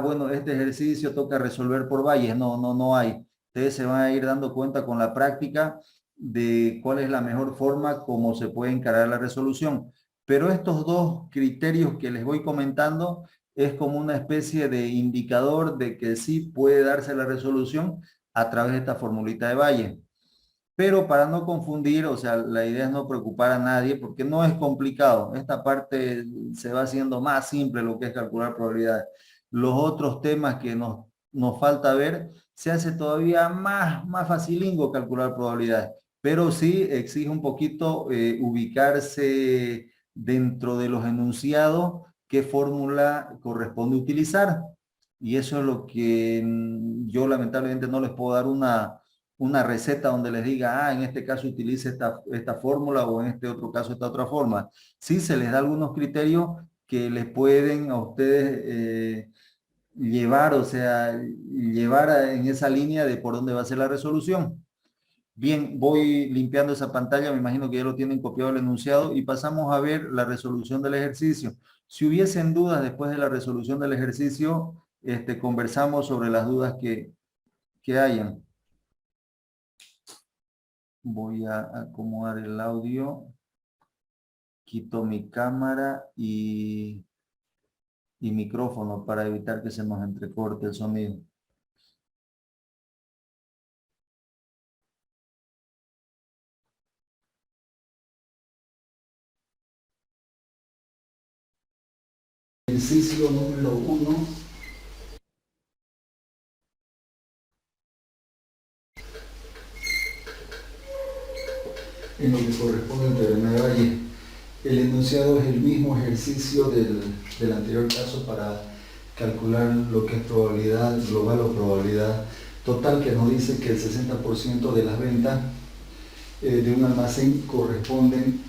bueno, este ejercicio toca resolver por valles. No hay. Ustedes se van a ir dando cuenta con la práctica de cuál es la mejor forma como se puede encarar la resolución. Pero estos dos criterios que les voy comentando es como una especie de indicador de que sí puede darse la resolución a través de esta formulita de Valle. Pero para no confundir, o sea, la idea es no preocupar a nadie porque no es complicado. Esta parte se va haciendo más simple lo que es calcular probabilidades. Los otros temas que nos falta ver, se hace todavía más facilingo calcular probabilidades. Pero sí exige un poquito ubicarse dentro de los enunciados qué fórmula corresponde utilizar. Y eso es lo que yo lamentablemente no les puedo dar una receta donde les diga, en este caso utilice esta fórmula o en este otro caso esta otra forma. Sí se les da algunos criterios que les pueden a ustedes llevar, o sea, en esa línea de por dónde va a ser la resolución. Bien, voy limpiando esa pantalla, me imagino que ya lo tienen copiado el enunciado y pasamos a ver la resolución del ejercicio. Si hubiesen dudas después de la resolución del ejercicio, conversamos sobre las dudas que hayan. Voy a acomodar el audio. Quito mi cámara y micrófono para evitar que se nos entrecorte el sonido. ejercicio número 1. En lo que corresponde al teorema de Valle. El enunciado es el mismo ejercicio del anterior caso para calcular lo que es probabilidad global o probabilidad total, que nos dice que el 60% de las ventas de un almacén corresponden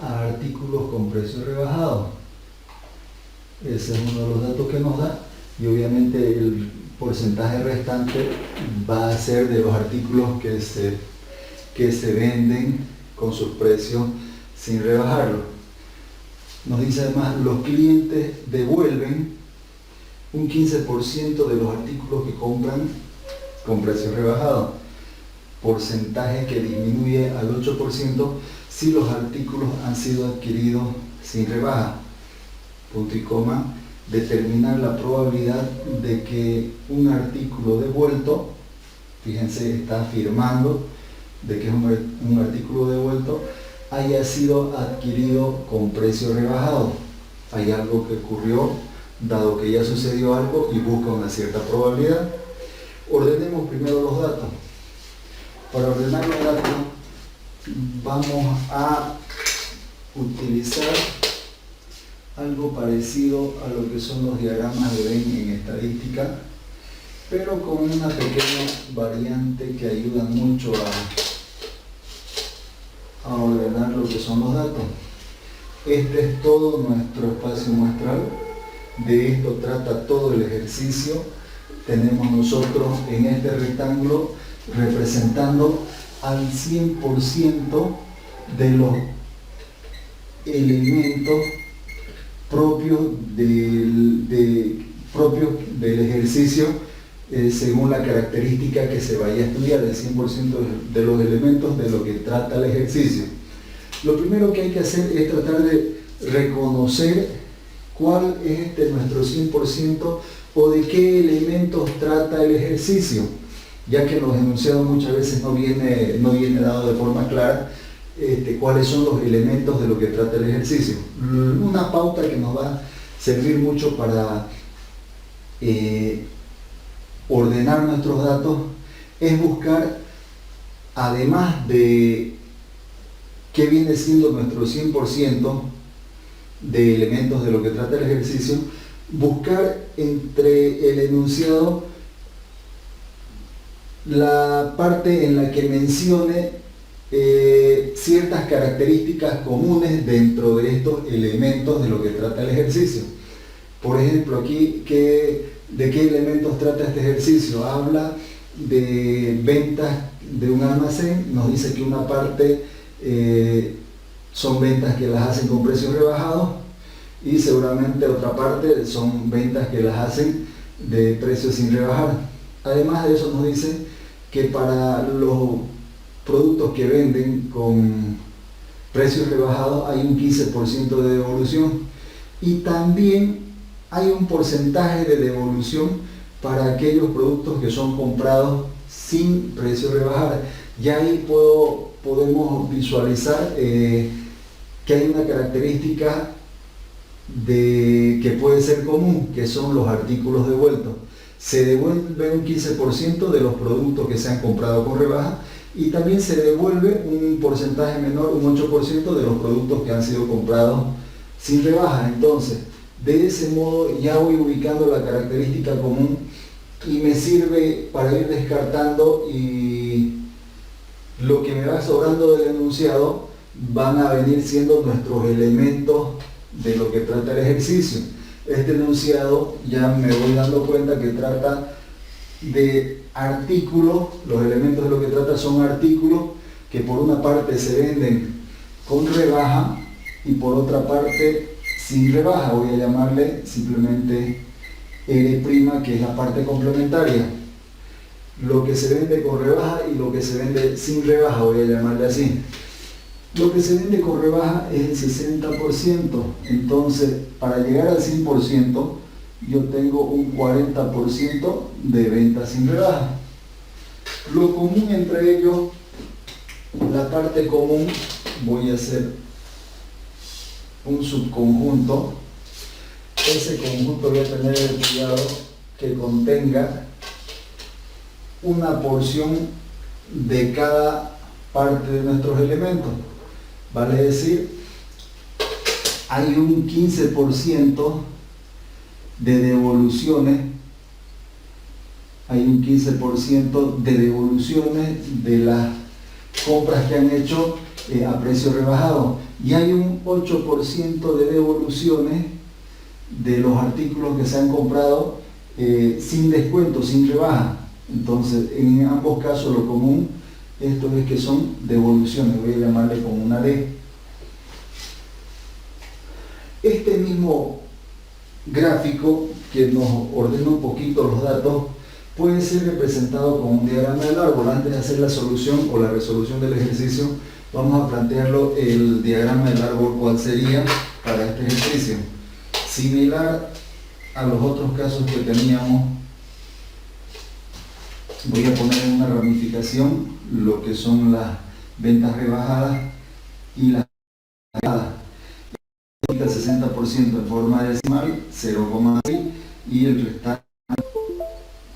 a artículos con precio rebajado. Ese es uno de los datos que nos da, y obviamente el porcentaje restante va a ser de los artículos que se venden con sus precios sin rebajarlo. Nos dice además, los clientes devuelven un 15% de los artículos que compran con precios rebajados, porcentaje que disminuye al 8% si los artículos han sido adquiridos sin rebaja. Punto y coma, determinar la probabilidad de que un artículo devuelto, fíjense, está afirmando de que es un artículo devuelto, haya sido adquirido con precio rebajado. Hay algo que ocurrió, dado que ya sucedió algo, y busca una cierta probabilidad. Ordenemos primero los datos. Para ordenar los datos vamos a utilizar algo parecido a lo que son los diagramas de Venn en estadística, pero con una pequeña variante que ayuda mucho a ordenar lo que son los datos. Este es todo nuestro espacio muestral. De esto trata todo el ejercicio. Tenemos nosotros en este rectángulo representando al 100% de los elementos propios del ejercicio, según la característica que se vaya a estudiar, el 100% de los elementos de lo que trata el ejercicio. Lo primero que hay que hacer es tratar de reconocer cuál es nuestro 100% o de qué elementos trata el ejercicio, ya que en los enunciados muchas veces no viene dado de forma clara cuáles son los elementos de lo que trata el ejercicio. Una pauta que nos va a servir mucho para ordenar nuestros datos es buscar, además de qué viene siendo nuestro 100% de elementos de lo que trata el ejercicio, buscar entre el enunciado la parte en la que mencione ciertas características comunes dentro de estos elementos de lo que trata el ejercicio. Por ejemplo, aquí, ¿de qué elementos trata este ejercicio? Habla de ventas de un almacén, nos dice que una parte son ventas que las hacen con precios rebajados, y seguramente otra parte son ventas que las hacen de precios sin rebajar. Además de eso, nos dice que para los productos que venden con precios rebajados hay un 15% de devolución, y también hay un porcentaje de devolución para aquellos productos que son comprados sin precio rebajar. Ya ahí podemos visualizar que hay una característica que puede ser común, que son los artículos devueltos. Se devuelve un 15% de los productos que se han comprado con rebaja, y también se devuelve un porcentaje menor, un 8% de los productos que han sido comprados sin rebaja. Entonces, de ese modo ya voy ubicando la característica común, y me sirve para ir descartando, y lo que me va sobrando del enunciado van a venir siendo nuestros elementos de lo que trata el ejercicio. Este enunciado ya me voy dando cuenta que trata de artículos. Los elementos de lo que trata son artículos que por una parte se venden con rebaja y por otra parte sin rebaja. Voy a llamarle simplemente R', que es la parte complementaria. Lo que se vende con rebaja y lo que se vende sin rebaja, voy a llamarle así. Lo que se vende con rebaja es el 60%, entonces para llegar al 100% yo tengo un 40% de ventas sin rebaja. Lo común entre ellos, la parte común, voy a hacer un subconjunto ese conjunto voy a tener el cuidado que contenga una porción de cada parte de nuestros elementos. Vale decir, hay un 15% de devoluciones, de las compras que han hecho a precio rebajado, y hay un 8% de devoluciones de los artículos que se han comprado sin descuento, sin rebaja. Entonces, en ambos casos lo común, esto es que son devoluciones, voy a llamarle como una D. Este mismo gráfico que nos ordena un poquito los datos puede ser representado con un diagrama del árbol. Antes de hacer la solución o la resolución del ejercicio, vamos a plantearlo el diagrama del árbol, cuál sería para este ejercicio. Similar a los otros casos que teníamos, voy a poner en una ramificación lo que son las ventas rebajadas y las rebajadas. El 60% en forma decimal, 0,6, y el restante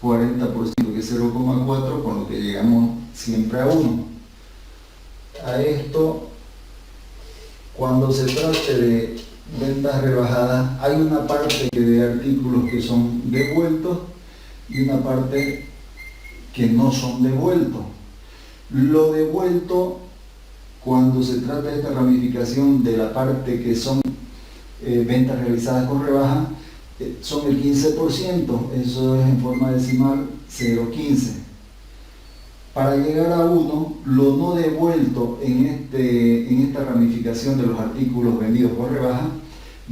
40%, que es 0,4, con lo que llegamos siempre a 1. A esto, cuando se trate de ventas rebajadas, hay una parte de artículos que son devueltos y una parte que no son devueltos. Lo devuelto, cuando se trata de esta ramificación de la parte que son ventas realizadas con rebaja, son el 15%, eso es en forma decimal 0,15. Para llegar a 1, lo no devuelto en esta ramificación de los artículos vendidos por rebaja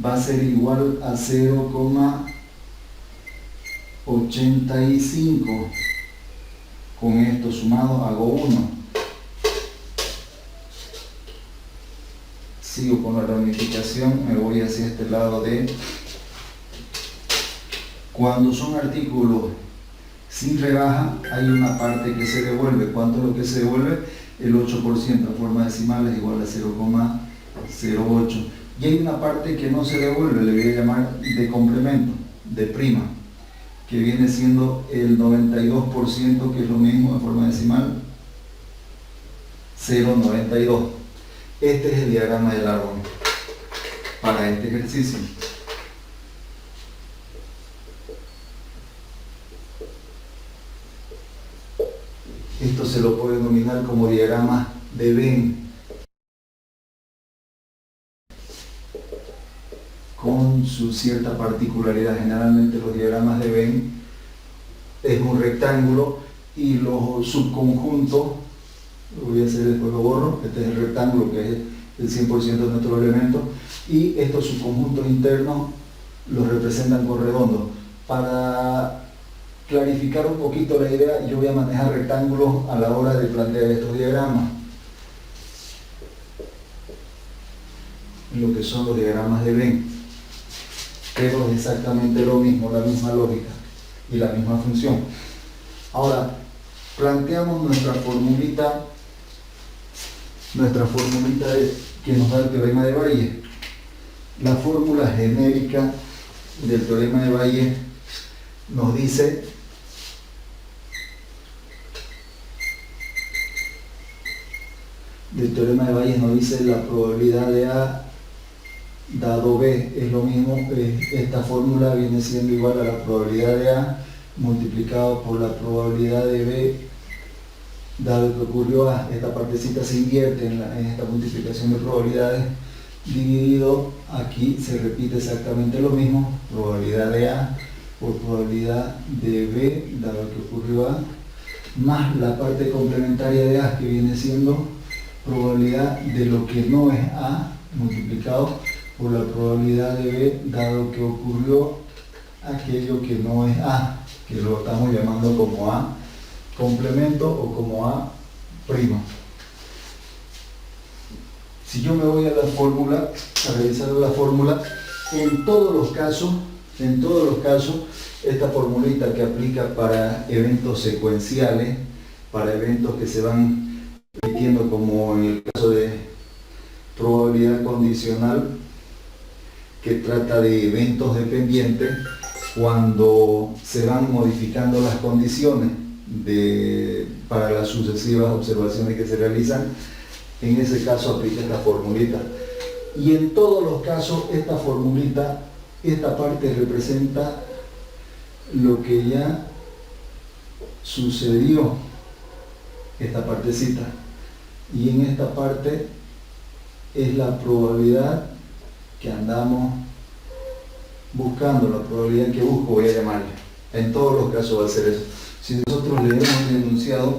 va a ser igual a 0,85. Con esto sumado hago 1. Sigo con la ramificación, me voy hacia este lado de cuando son artículos sin rebaja, hay una parte que se devuelve. ¿Cuánto es lo que se devuelve? El 8%, en forma decimal es igual a 0,08. Y hay una parte que no se devuelve, le voy a llamar de complemento, de prima, que viene siendo el 92%, que es lo mismo en forma decimal, 0,92. Este es el diagrama del árbol para este ejercicio. Esto se lo puede denominar como diagrama de Venn, con su cierta particularidad. Generalmente los diagramas de Venn es un rectángulo y los subconjuntos, lo voy a hacer después, lo borro, este es el rectángulo que es el 100% de nuestro elemento, y estos subconjuntos internos los representan con redondo. Para clarificar un poquito la idea, yo voy a manejar rectángulos a la hora de plantear estos diagramas. Lo que son los diagramas de Venn, pero es exactamente lo mismo, la misma lógica y la misma función. Ahora, planteamos nuestra formulita que nos da el teorema de Bayes. La fórmula genérica del teorema de Bayes nos dice la probabilidad de A dado B es lo mismo. Esta fórmula viene siendo igual a la probabilidad de A multiplicado por la probabilidad de B dado que ocurrió A. Esta partecita se invierte en esta multiplicación de probabilidades, dividido, aquí se repite exactamente lo mismo, probabilidad de A por probabilidad de B dado que ocurrió A, más la parte complementaria de A, que viene siendo probabilidad de lo que no es A multiplicado por la probabilidad de B dado que ocurrió aquello que no es A, que lo estamos llamando como A complemento o como A primo. Si yo me voy a la fórmula, a revisar la fórmula, en todos los casos, esta formulita que aplica para eventos secuenciales, para eventos que se van repitiendo, como en el caso de probabilidad condicional, que trata de eventos dependientes cuando se van modificando las condiciones para las sucesivas observaciones que se realizan. En ese caso aplica esta formulita. Y en todos los casos esta formulita, esta parte representa lo que ya sucedió, esta partecita. Y en esta parte es la probabilidad que andamos buscando, la probabilidad que busco, voy a llamarle. En todos los casos va a ser eso. Si nosotros leemos el enunciado,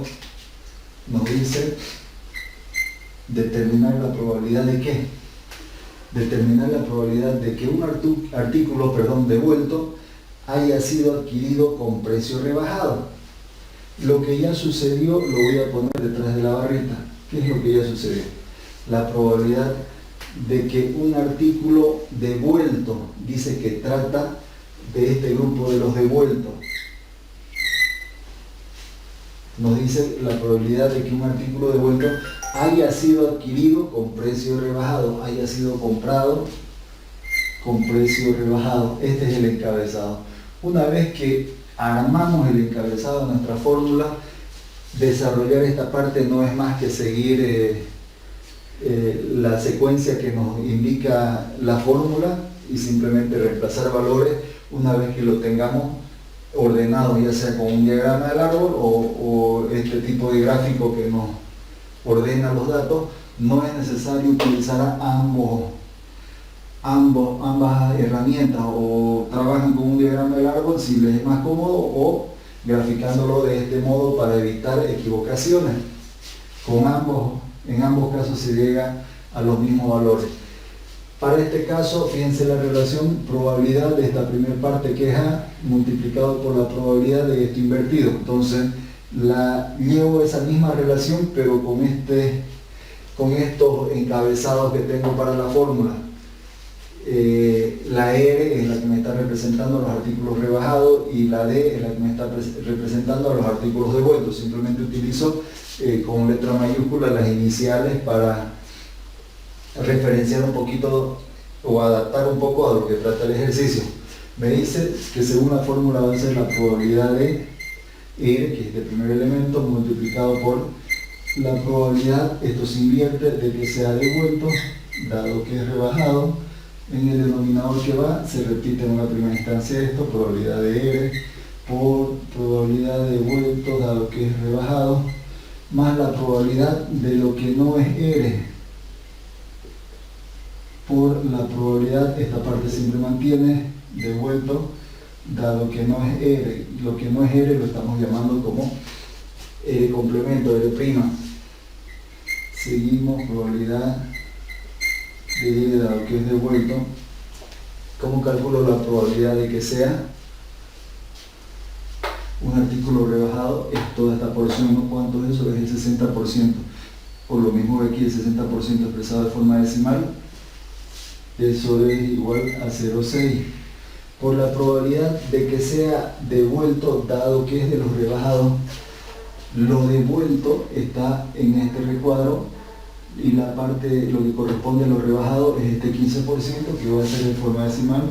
nos dice determinar la probabilidad de qué. Determinar la probabilidad de que un artículo devuelto haya sido adquirido con precio rebajado. Lo que ya sucedió lo voy a poner detrás de la barrita. ¿Qué es lo que ya sucedió? La probabilidad de que un artículo devuelto, dice que trata de este grupo de los devueltos. Nos dice la probabilidad de que un artículo devuelto haya sido adquirido con precio rebajado, haya sido comprado con precio rebajado. Este es el encabezado. Una vez que armamos el encabezado de nuestra fórmula, desarrollar esta parte no es más que seguir la secuencia que nos indica la fórmula y simplemente reemplazar valores una vez que lo tengamos ordenado, ya sea con un diagrama del árbol o este tipo de gráfico que nos ordena los datos. No es necesario utilizar ambas herramientas, o trabajan con un diagrama del árbol si les es más cómodo, o graficándolo de este modo para evitar equivocaciones. En ambos casos se llega a los mismos valores. Para este caso, fíjense la relación probabilidad de esta primera parte que es A multiplicado por la probabilidad de esto invertido. Entonces llevo esa misma relación, pero con estos encabezados que tengo para la fórmula. La R es la que me está representando a los artículos rebajados y la D es la que me está representando a los artículos devueltos. Simplemente utilizo con letra mayúscula las iniciales para referenciar un poquito o adaptar un poco a lo que trata el ejercicio. Me dice que según la fórmula va a ser la probabilidad de R, que es el primer elemento, multiplicado por la probabilidad, esto se invierte, de que sea devuelto, dado que es rebajado. En el denominador que va, se repite en una primera instancia esto, probabilidad de R, por probabilidad de devuelto, dado que es rebajado, más la probabilidad de lo que no es R, por la probabilidad, esta parte siempre mantiene, devuelto, dado que no es R. Lo que no es R lo estamos llamando como complemento, R'. Seguimos, probabilidad de R dado que es devuelto. ¿Cómo calculo la probabilidad de que sea un artículo rebajado? Es toda esta porción, ¿no? ¿Cuánto es eso? Es el 60%. Por lo mismo que aquí el 60% expresado de forma decimal, eso es igual a 0,6. Por la probabilidad de que sea devuelto, dado que es de los rebajados, lo devuelto está en este recuadro y la parte, lo que corresponde a los rebajados es este 15%, que va a ser de forma decimal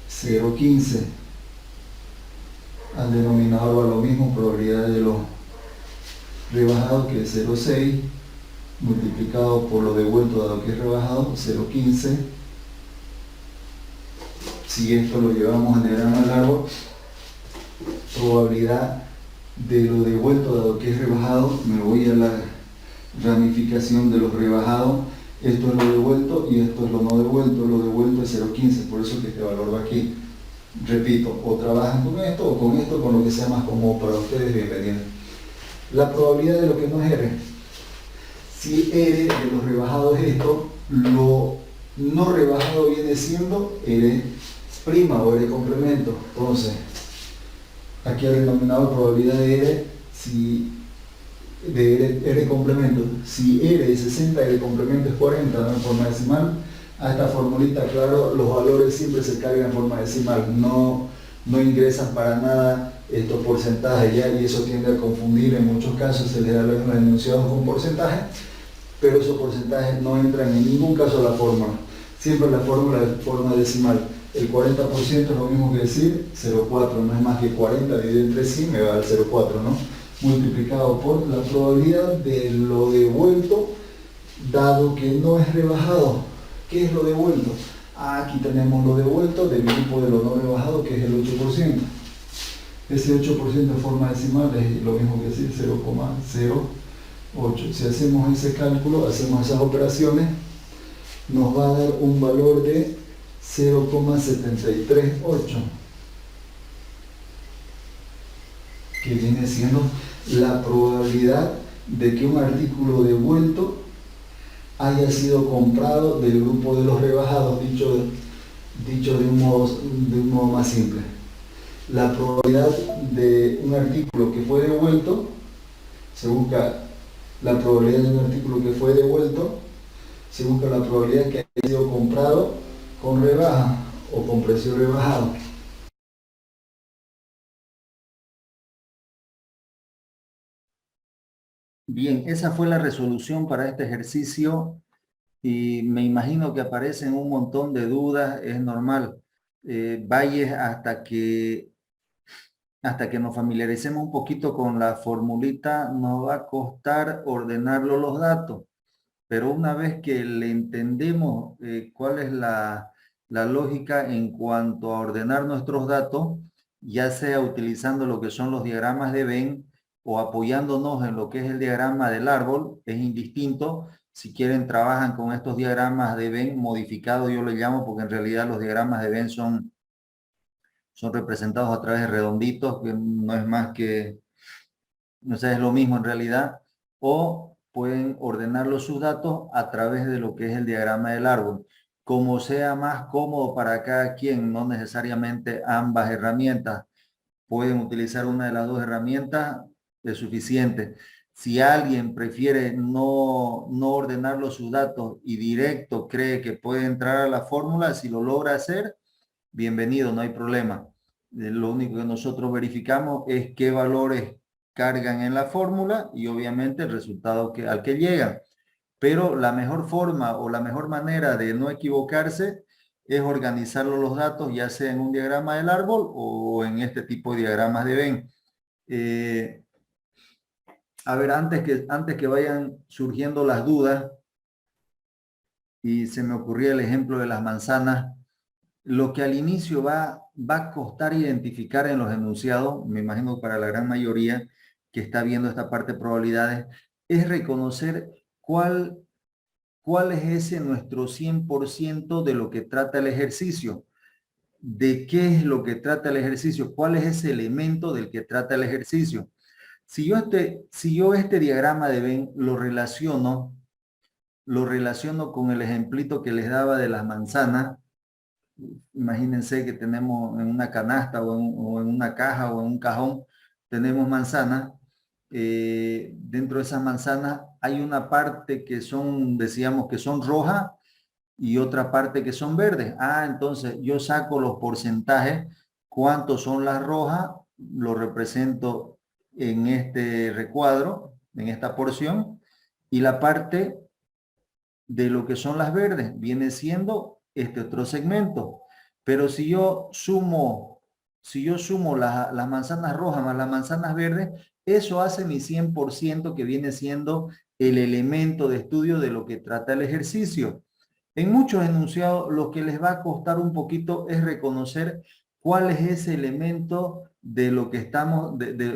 0,15. Al denominador va lo mismo, probabilidad de los rebajados, que es 0,6, multiplicado por lo devuelto dado que es rebajado, 0,15. Si esto lo llevamos a diagrama del árbol, probabilidad de lo devuelto dado que es rebajado, me voy a la ramificación de los rebajados, esto es lo devuelto y esto es lo no devuelto. Lo devuelto es 0,15, por eso que este valor va aquí. Repito, o trabajan con esto o con esto, con lo que sea más cómodo para ustedes, bienvenido. La probabilidad de lo que no es R. Si R de los rebajados es esto, lo no rebajado viene siendo R' o R complemento. Entonces, aquí al denominador probabilidad de R, R complemento. Si R es 60, R complemento es 40, ¿no? En forma decimal. A esta formulita, claro, los valores siempre se cargan en forma decimal, no ingresan para nada estos porcentajes ya, y eso tiende a confundir. En muchos casos se les da los enunciados con porcentaje, pero esos porcentajes no entran en ningún caso a la fórmula. Siempre la fórmula de forma decimal. El 40% es lo mismo que decir 0,4, no es más que 40 dividido entre sí, me va al 0,4, ¿no? Multiplicado por la probabilidad de lo devuelto, dado que no es rebajado. ¿Qué es lo devuelto? Aquí tenemos lo devuelto del grupo de lo no rebajado, que es el 8%. Ese 8% en forma decimal es lo mismo que decir 0,08. Si hacemos ese cálculo, hacemos esas operaciones, nos va a dar un valor de 0,738, que viene siendo la probabilidad de que un artículo devuelto haya sido comprado del grupo de los rebajados, dicho de un modo más simple. La probabilidad de un artículo que fue devuelto, se busca la probabilidad de un artículo que fue devuelto, se busca la probabilidad que haya sido comprado con rebaja o con precio rebajado. Bien, esa fue la resolución para este ejercicio y me imagino que aparecen un montón de dudas, es normal. Vayas hasta que nos familiaricemos un poquito con la formulita, nos va a costar ordenarlo los datos. Pero una vez que le entendemos cuál es la lógica en cuanto a ordenar nuestros datos, ya sea utilizando lo que son los diagramas de Venn o apoyándonos en lo que es el diagrama del árbol, es indistinto. Si quieren, trabajan con estos diagramas de Venn modificados, yo le llamo, porque en realidad los diagramas de Venn son representados a través de redonditos, que no es más que, no sé, es lo mismo en realidad. O pueden ordenarlo sus datos a través de lo que es el diagrama del árbol. Como sea más cómodo para cada quien, no necesariamente ambas herramientas. Pueden utilizar una de las dos herramientas, es suficiente. Si alguien prefiere no ordenarlo sus datos y directo cree que puede entrar a la fórmula, si lo logra hacer, bienvenido, no hay problema. Lo único que nosotros verificamos es qué valores cargan en la fórmula y obviamente el resultado al que llegan. Pero la mejor forma o la mejor manera de no equivocarse es organizar los datos, ya sea en un diagrama del árbol o en este tipo de diagramas de Venn. A ver, antes que vayan surgiendo las dudas, y se me ocurría el ejemplo de las manzanas, lo que al inicio va a costar identificar en los enunciados, me imagino para la gran mayoría que está viendo esta parte de probabilidades, es reconocer cuál es ese nuestro 100% de lo que trata el ejercicio. ¿De qué es lo que trata el ejercicio? ¿Cuál es ese elemento del que trata el ejercicio? Si yo este diagrama de Venn lo relaciono con el ejemplito que les daba de las manzanas, imagínense que tenemos en una canasta o en una caja o en un cajón, tenemos manzanas. Dentro de esas manzanas hay una parte que decíamos que son rojas y otra parte que son verdes. Entonces yo saco los porcentajes, cuántos son las rojas, lo represento en este recuadro, en esta porción, y la parte de lo que son las verdes viene siendo este otro segmento. Pero si yo sumo las manzanas rojas más las manzanas verdes, eso hace mi 100% que viene siendo el elemento de estudio de lo que trata el ejercicio. En muchos enunciados lo que les va a costar un poquito es reconocer cuál es ese elemento de lo que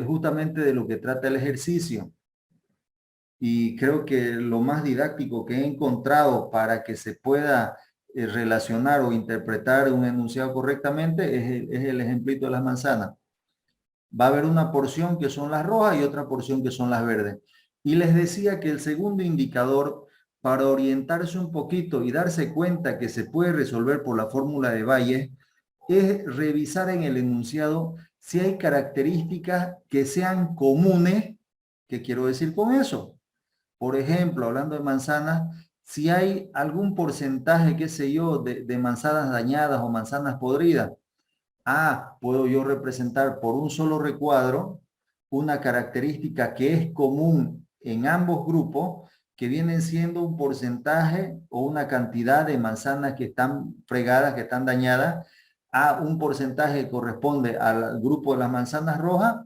justamente de lo que trata el ejercicio. Y creo que lo más didáctico que he encontrado para que se pueda relacionar o interpretar un enunciado correctamente es el ejemplito de las manzanas. Va a haber una porción que son las rojas y otra porción que son las verdes. Y les decía que el segundo indicador para orientarse un poquito y darse cuenta que se puede resolver por la fórmula de Bayes es revisar en el enunciado si hay características que sean comunes. ¿Qué quiero decir con eso? Por ejemplo, hablando de manzanas, si hay algún porcentaje, qué sé yo, de manzanas dañadas o manzanas podridas, puedo yo representar por un solo recuadro una característica que es común en ambos grupos que vienen siendo un porcentaje o una cantidad de manzanas que están fregadas, que están dañadas, a un porcentaje que corresponde al grupo de las manzanas rojas,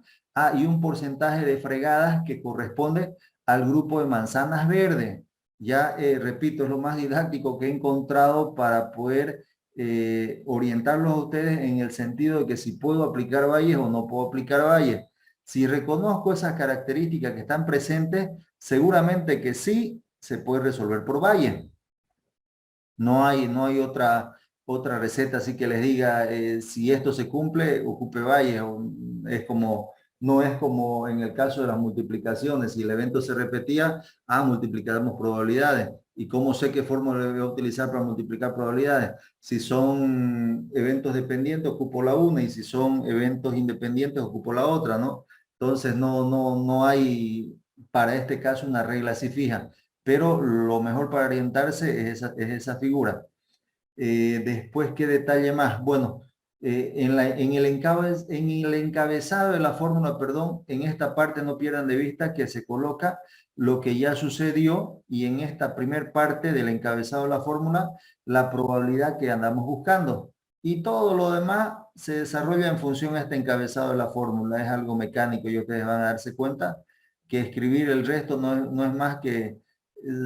y un porcentaje de fregadas que corresponde al grupo de manzanas verdes. Ya, repito, es lo más didáctico que he encontrado para poder orientarlos a ustedes en el sentido de que si puedo aplicar valles o no puedo aplicar valles. Si reconozco esas características que están presentes, seguramente que sí se puede resolver por valle. No hay otra receta así que les diga si esto se cumple, ocupe valle. No es como en el caso de las multiplicaciones. Si el evento se repetía, multiplicamos probabilidades. ¿Y cómo sé qué fórmula voy a utilizar para multiplicar probabilidades? Si son eventos dependientes, ocupo la una, y si son eventos independientes, ocupo la otra, ¿no? Entonces no hay para este caso una regla así fija, pero lo mejor para orientarse es esa figura. Después, ¿qué detalle más? Bueno, en el encabezado de la fórmula, perdón, en esta parte no pierdan de vista que se coloca lo que ya sucedió, y en esta primer parte del encabezado de la fórmula, la probabilidad que andamos buscando. Y todo lo demás se desarrolla en función a este encabezado de la fórmula. Es algo mecánico, y ustedes van a darse cuenta que escribir el resto no es más que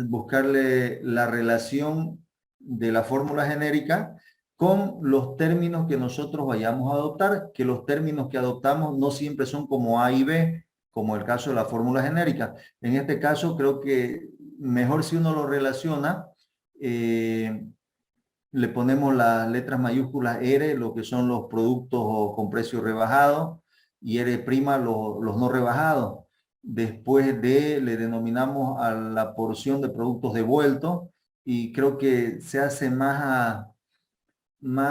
buscarle la relación de la fórmula genérica con los términos que nosotros vayamos a adoptar, que los términos que adoptamos no siempre son como A y B, como el caso de la fórmula genérica. En este caso creo que mejor si uno lo relaciona, le ponemos las letras mayúsculas R, lo que son los productos con precio rebajado, y R' los no rebajados. Después le denominamos a la porción de productos devueltos, y creo que se hace más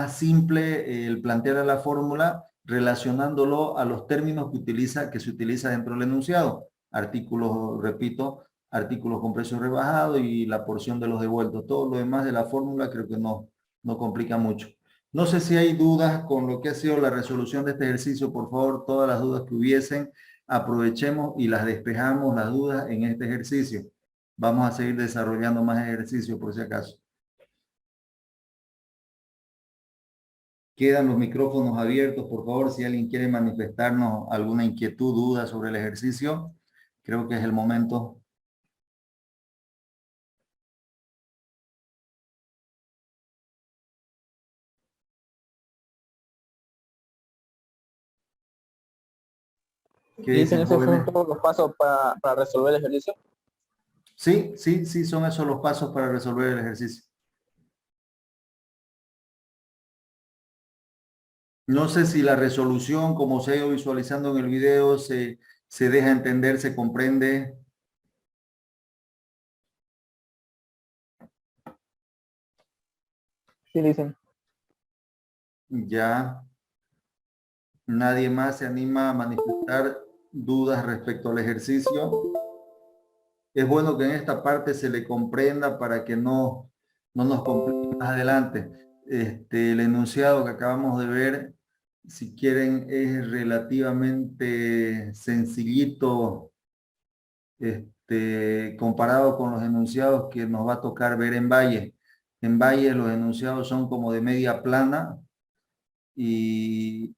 simple el plantear la fórmula relacionándolo a los términos que se utiliza dentro del enunciado. Artículos, repito, artículos con precio rebajado y la porción de los devueltos. Todo lo demás de la fórmula creo que no complica mucho. No sé si hay dudas con lo que ha sido la resolución de este ejercicio. Por favor, todas las dudas que hubiesen, aprovechemos y las despejamos, las dudas, en este ejercicio. Vamos a seguir desarrollando más ejercicios por si acaso. Quedan los micrófonos abiertos, por favor, si alguien quiere manifestarnos alguna inquietud, duda sobre el ejercicio, creo que es el momento. Dicen, ¿esos son todos los pasos para resolver el ejercicio? Sí, son esos los pasos para resolver el ejercicio. No sé si la resolución, como se ha ido visualizando en el video, se deja entender, se comprende. Sí, dicen. Ya. Nadie más se anima a manifestar dudas respecto al ejercicio. Es bueno que en esta parte se le comprenda para que no nos complique más adelante. El enunciado que acabamos de ver, si quieren, es relativamente sencillito comparado con los enunciados que nos va a tocar ver en Valle. En Valle los enunciados son como de media plana y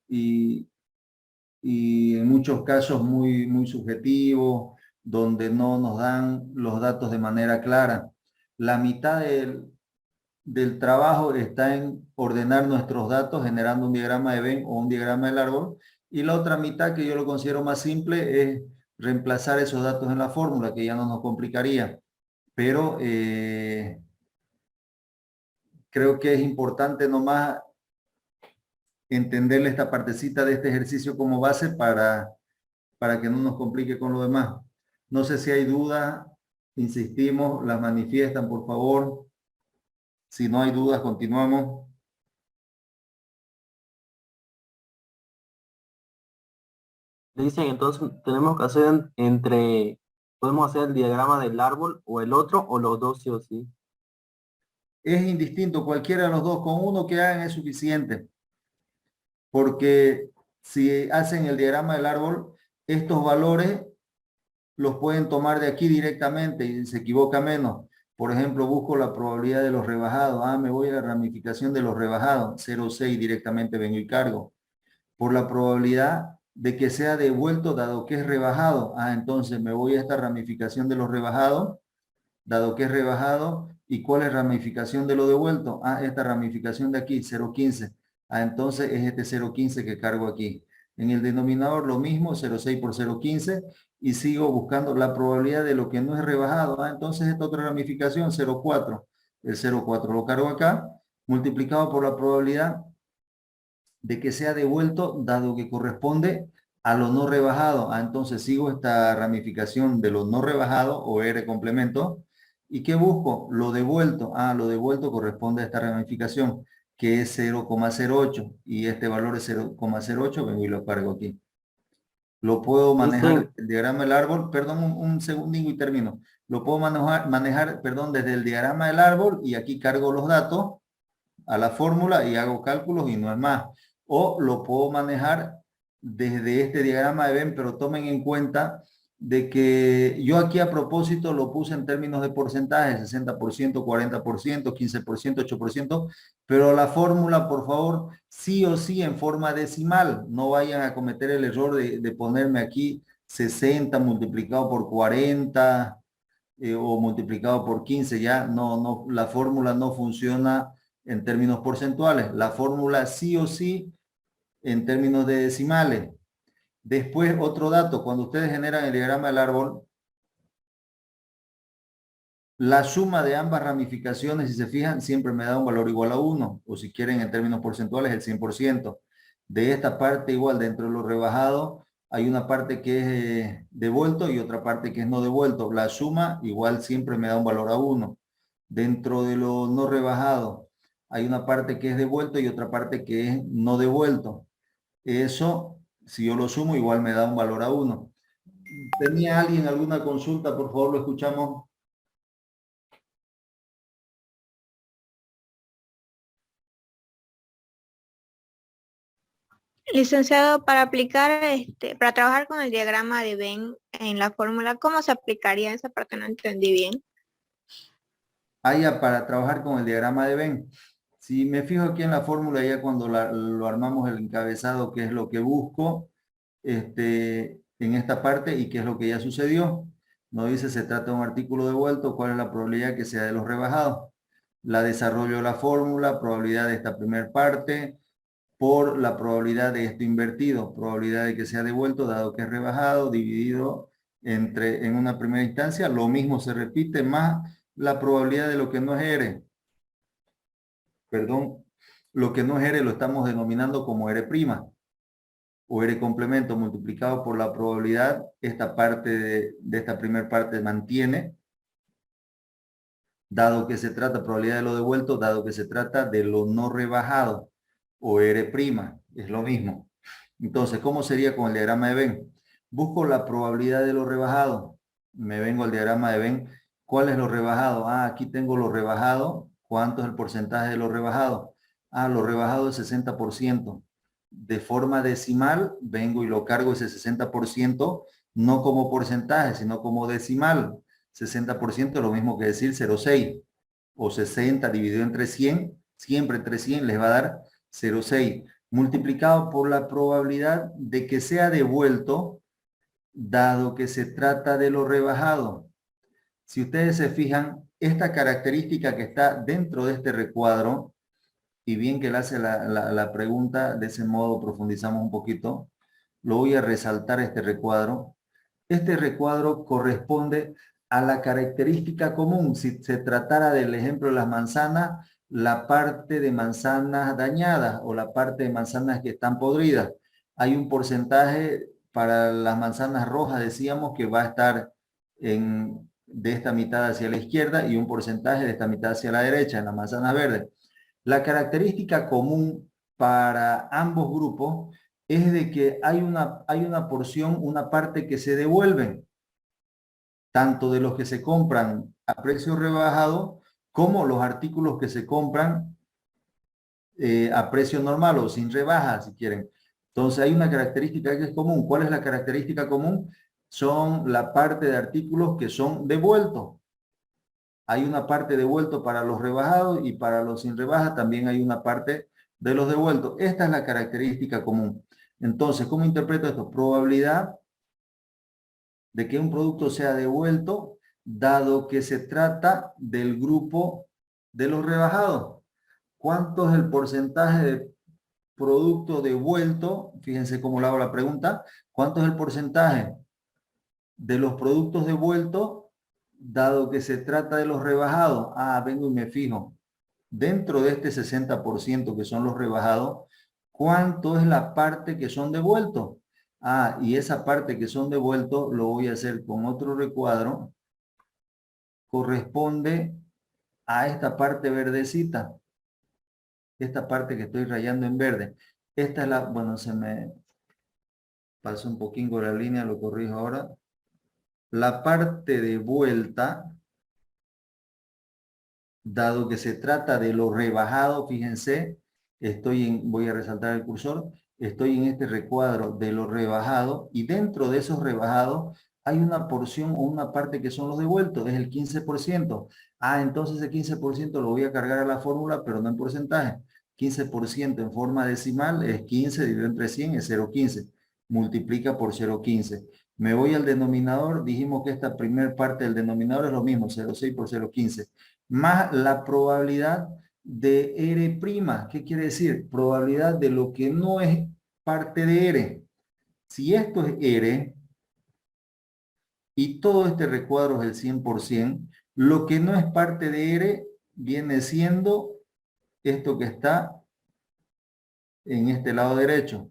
en muchos casos muy subjetivos, donde no nos dan los datos de manera clara. La mitad del trabajo está en ordenar nuestros datos generando un diagrama de Venn o un diagrama del árbol, y la otra mitad, que yo lo considero más simple, es reemplazar esos datos en la fórmula, que ya no nos complicaría. Pero creo que es importante nomás entenderle esta partecita de este ejercicio como base para que no nos complique con lo demás. No sé si hay dudas, insistimos, las manifiestan, por favor. Si no hay dudas, continuamos. Dicen, entonces tenemos que hacer podemos hacer el diagrama del árbol o el otro, o los dos sí o sí. Es indistinto, cualquiera de los dos, con uno que hagan es suficiente. Porque si hacen el diagrama del árbol, estos valores los pueden tomar de aquí directamente y se equivoca menos. Por ejemplo, busco la probabilidad de los rebajados. Me voy a la ramificación de los rebajados. 0,6 directamente vengo y cargo. Por la probabilidad de que sea devuelto dado que es rebajado. Entonces me voy a esta ramificación de los rebajados, dado que es rebajado. ¿Y cuál es ramificación de lo devuelto? Esta ramificación de aquí, 0,15. Entonces es este 0,15 que cargo aquí. En el denominador lo mismo, 0,6 por 0,15. Y sigo buscando la probabilidad de lo que no es rebajado. Entonces esta otra ramificación, 0,4. El 0,4 lo cargo acá, multiplicado por la probabilidad de que sea devuelto, dado que corresponde a lo no rebajado. Entonces sigo esta ramificación de lo no rebajado, o R complemento. ¿Y qué busco? Lo devuelto. Lo devuelto corresponde a esta ramificación, que es 0,08. Y este valor es 0,08. Vengo y lo cargo aquí. Lo puedo manejar, el diagrama del árbol, perdón, un segundín y termino. Lo puedo manejar, perdón, desde el diagrama del árbol, y aquí cargo los datos a la fórmula y hago cálculos y no es más. O lo puedo manejar desde este diagrama de Venn, pero tomen en cuenta de que yo aquí a propósito lo puse en términos de porcentaje, 60%, 40%, 15%, 8%, pero la fórmula, por favor, sí o sí en forma decimal. No vayan a cometer el error de ponerme aquí 60 multiplicado por 40 o multiplicado por 15. Ya no, la fórmula no funciona en términos porcentuales. La fórmula sí o sí en términos de decimales. Después, otro dato, cuando ustedes generan el diagrama del árbol, la suma de ambas ramificaciones, si se fijan, siempre me da un valor igual a 1, o si quieren en términos porcentuales, el 100%. De esta parte, igual, dentro de lo rebajado, hay una parte que es devuelto y otra parte que es no devuelto. La suma, igual, siempre me da un valor a 1. Dentro de lo no rebajado, hay una parte que es devuelto y otra parte que es no devuelto. Eso, si yo lo sumo, igual me da un valor a 1. ¿Tenía alguien alguna consulta? Por favor, lo escuchamos. Licenciado, para aplicar, para trabajar con el diagrama de Venn en la fórmula, ¿cómo se aplicaría esa parte? No entendí bien. Para trabajar con el diagrama de Venn. Si me fijo aquí en la fórmula, ya cuando lo armamos el encabezado, qué es lo que busco en esta parte y qué es lo que ya sucedió. Nos dice, se trata de un artículo devuelto, ¿cuál es la probabilidad que sea de los rebajados? La desarrollo de la fórmula, probabilidad de esta primera parte, por la probabilidad de esto invertido, probabilidad de que sea devuelto dado que es rebajado, dividido en una primera instancia, lo mismo se repite, más la probabilidad de lo que no es R. Perdón, lo que no es R lo estamos denominando como R' o R complemento multiplicado por la probabilidad. Esta parte de esta primera parte mantiene, dado que se trata, probabilidad de lo devuelto, dado que se trata de lo no rebajado, o R', es lo mismo. Entonces, ¿cómo sería con el diagrama de Venn? Busco la probabilidad de lo rebajado. Me vengo al diagrama de Venn. ¿Cuál es lo rebajado? Aquí tengo lo rebajado. ¿Cuánto es el porcentaje de lo rebajado? Lo rebajado es 60%. De forma decimal, vengo y lo cargo ese 60%, no como porcentaje, sino como decimal. 60% es lo mismo que decir 0,6 o 60 dividido entre 100, siempre entre 100 les va a dar 0,6 multiplicado por la probabilidad de que sea devuelto dado que se trata de lo rebajado. Si ustedes se fijan, esta característica que está dentro de este recuadro, y bien que le hace la pregunta, de ese modo profundizamos un poquito, lo voy a resaltar este recuadro. Este recuadro corresponde a la característica común. Si se tratara del ejemplo de las manzanas, la parte de manzanas dañadas o la parte de manzanas que están podridas. Hay un porcentaje para las manzanas rojas, decíamos, que va a estar de esta mitad hacia la izquierda y un porcentaje de esta mitad hacia la derecha en las manzanas verdes. La característica común para ambos grupos es de que hay una porción, una parte que se devuelven, tanto de los que se compran a precio rebajado como los artículos que se compran a precio normal o sin rebaja, si quieren. Entonces hay una característica que es común. ¿Cuál es la característica común? son la parte de artículos que son devueltos. Hay una parte devuelto para los rebajados y para los sin rebaja también hay una parte de los devueltos. Esta es la característica común. Entonces, ¿cómo interpreto esto? Probabilidad de que un producto sea devuelto, dado que se trata del grupo de los rebajados. ¿Cuánto es el porcentaje de producto devuelto? Fíjense cómo le hago la pregunta. ¿Cuánto es el porcentaje de los productos devueltos, dado que se trata de los rebajados? Ah, vengo y me fijo. Dentro de este 60% que son los rebajados, ¿cuánto es la parte que son devueltos? Ah, y esa parte que son devueltos lo voy a hacer con otro recuadro. Corresponde a esta parte verdecita. Esta parte que estoy rayando en verde. Esta es la, bueno, se me pasó un poquito la línea, lo corrijo ahora. La parte de vuelta, dado que se trata de lo rebajado, fíjense, voy a resaltar el cursor, estoy en este recuadro de lo rebajado y dentro de esos rebajados hay una porción o una parte que son los devueltos, es el 15%. Ah, entonces ese 15% lo voy a cargar a la fórmula, pero no en porcentaje. 15% en forma decimal es 15 dividido entre 100 es 0,15. Multiplica por 0,15. Me voy al denominador, dijimos que esta primera parte del denominador es lo mismo, 0,6 por 0,15. Más la probabilidad de R'. ¿Qué quiere decir? Probabilidad de lo que no es parte de R. Si esto es R y todo este recuadro es el 100%, lo que no es parte de R viene siendo esto que está en este lado derecho.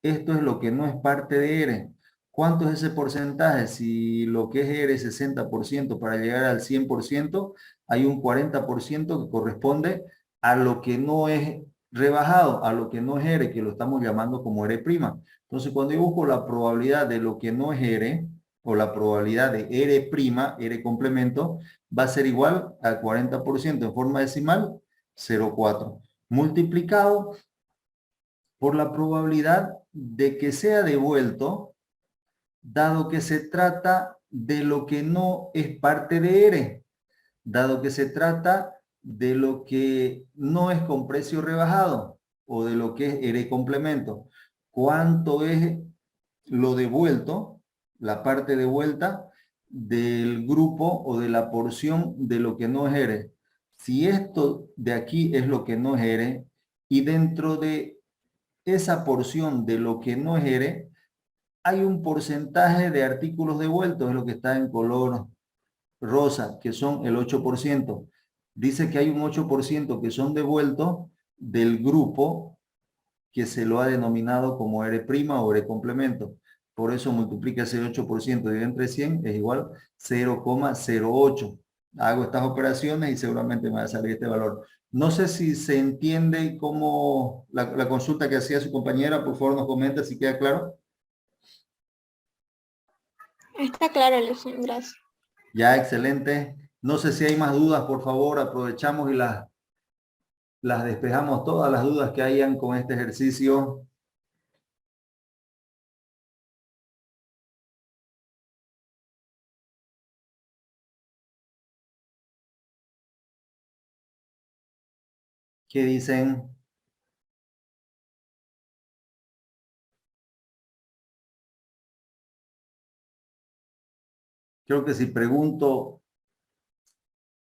Esto es lo que no es parte de R. ¿Cuánto es ese porcentaje? Si lo que es R es 60% para llegar al 100%, hay un 40% que corresponde a lo que no es rebajado, a lo que no es R, que lo estamos llamando como R'. Entonces, cuando yo busco la probabilidad de lo que no es R, o la probabilidad de R', R complemento, va a ser igual al 40% en forma decimal, 0,4. Multiplicado por la probabilidad de que sea devuelto, dado que se trata de lo que no es parte de R, dado que se trata de lo que no es con precio rebajado o de lo que es R complemento. ¿Cuánto es lo devuelto, la parte devuelta del grupo o de la porción de lo que no es R? Si esto de aquí es lo que no es R y dentro de esa porción de lo que no es R, hay un porcentaje de artículos devueltos, es lo que está en color rosa, que son el 8%. Dice que hay un 8% que son devueltos del grupo que se lo ha denominado como R' o R complemento. Por eso multiplica ese 8% dividido entre 100 es igual 0,08. Hago estas operaciones y seguramente me va a salir este valor. No sé si se entiende cómo la consulta que hacía su compañera, por favor nos comenta si queda claro. Está claro, Luis, gracias. Ya, excelente. No sé si hay más dudas, por favor, aprovechamos y las despejamos todas las dudas que hayan con este ejercicio. ¿Qué dicen? Creo que si pregunto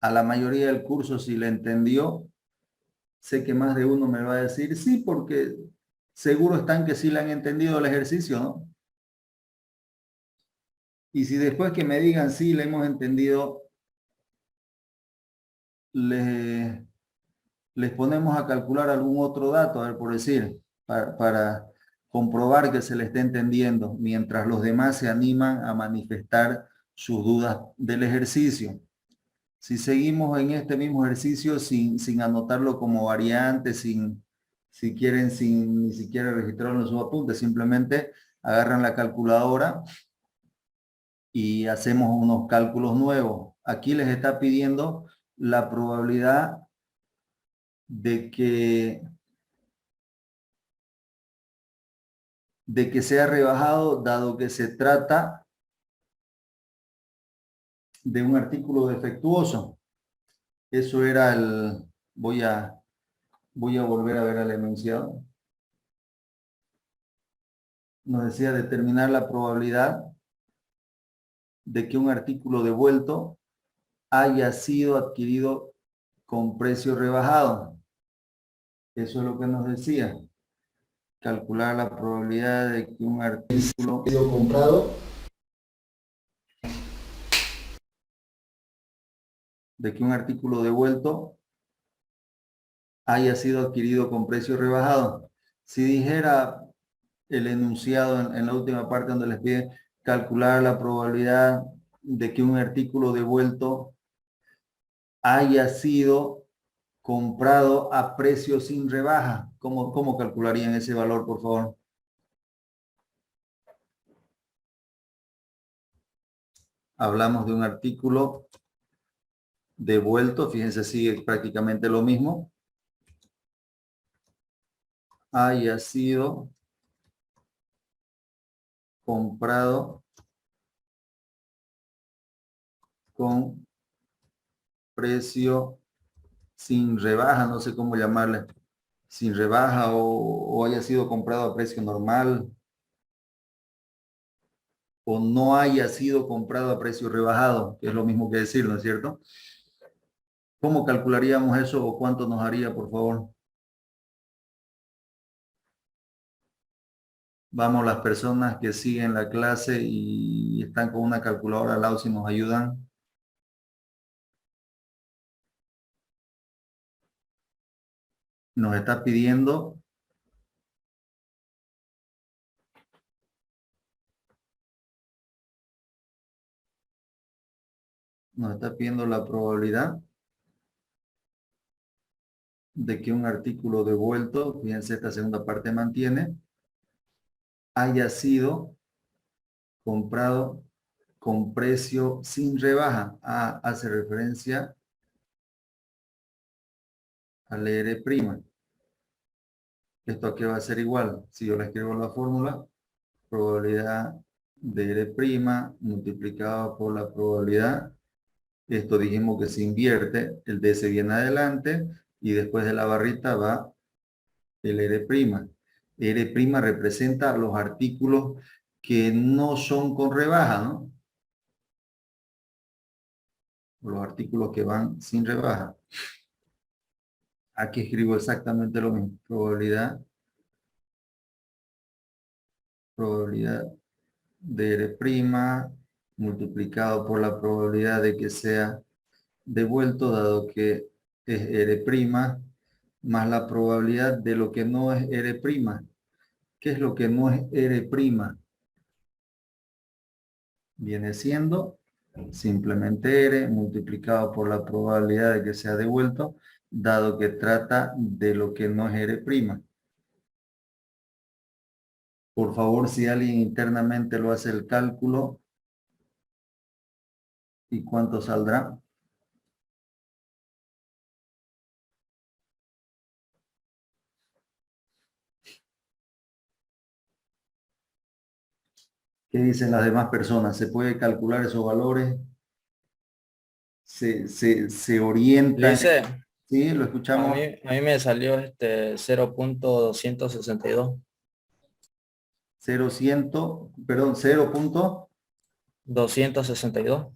a la mayoría del curso si le entendió, sé que más de uno me va a decir sí, porque seguro están que sí le han entendido el ejercicio, ¿no? Y si después que me digan sí, le hemos entendido, les ponemos a calcular algún otro dato, a ver, por decir, para comprobar que se le esté entendiendo, mientras los demás se animan a manifestar sus dudas del ejercicio. Si seguimos en este mismo ejercicio sin anotarlo como variante, si quieren, sin ni siquiera registrarlo en sus apuntes, simplemente agarran la calculadora y hacemos unos cálculos nuevos. Aquí les está pidiendo la probabilidad de que sea rebajado, dado que se trata de un artículo defectuoso. Eso era el... Voy a volver a ver el enunciado. Nos decía determinar la probabilidad de que un artículo devuelto haya sido adquirido con precio rebajado. Eso es lo que nos decía. Calcular la probabilidad de que un artículo haya sido comprado devuelto haya sido adquirido con precio rebajado. Si dijera el enunciado en la última parte donde les pide calcular la probabilidad de que un artículo devuelto haya sido comprado a precio sin rebaja, ¿cómo calcularían ese valor, por favor? Hablamos de un artículo devuelto, fíjense, sigue prácticamente lo mismo. Haya sido comprado con precio sin rebaja, no sé cómo llamarle, sin rebaja o haya sido comprado a precio normal o no haya sido comprado a precio rebajado, que es lo mismo que decir, ¿no es cierto? ¿Cómo calcularíamos eso o cuánto nos haría, por favor? Vamos, las personas que siguen la clase y están con una calculadora al lado, si nos ayudan. Nos está pidiendo la probabilidad de que un artículo devuelto, fíjense, esta segunda parte mantiene, haya sido comprado con precio sin rebaja. Hace referencia al R'. Esto aquí va a ser igual. Si yo le escribo la fórmula, probabilidad de R' multiplicado por la probabilidad. Esto dijimos que se invierte, el D se viene adelante y después de la barrita va el R'. R' representa los artículos que no son con rebaja, ¿no? Los artículos que van sin rebaja. Aquí escribo exactamente lo mismo. Probabilidad de R' multiplicado por la probabilidad de que sea devuelto, dado que es R', más la probabilidad de lo que no es R'. ¿Qué es lo que no es R'? Viene siendo simplemente R multiplicado por la probabilidad de que sea devuelto, dado que trata de lo que no es R'. Por favor, si alguien internamente lo hace el cálculo, ¿y cuánto saldrá? ¿Qué dicen las demás personas? ¿Se puede calcular esos valores? ¿Se orientan? Dice, Sí, lo escuchamos. a mí me salió 0.262. 0.262. 262.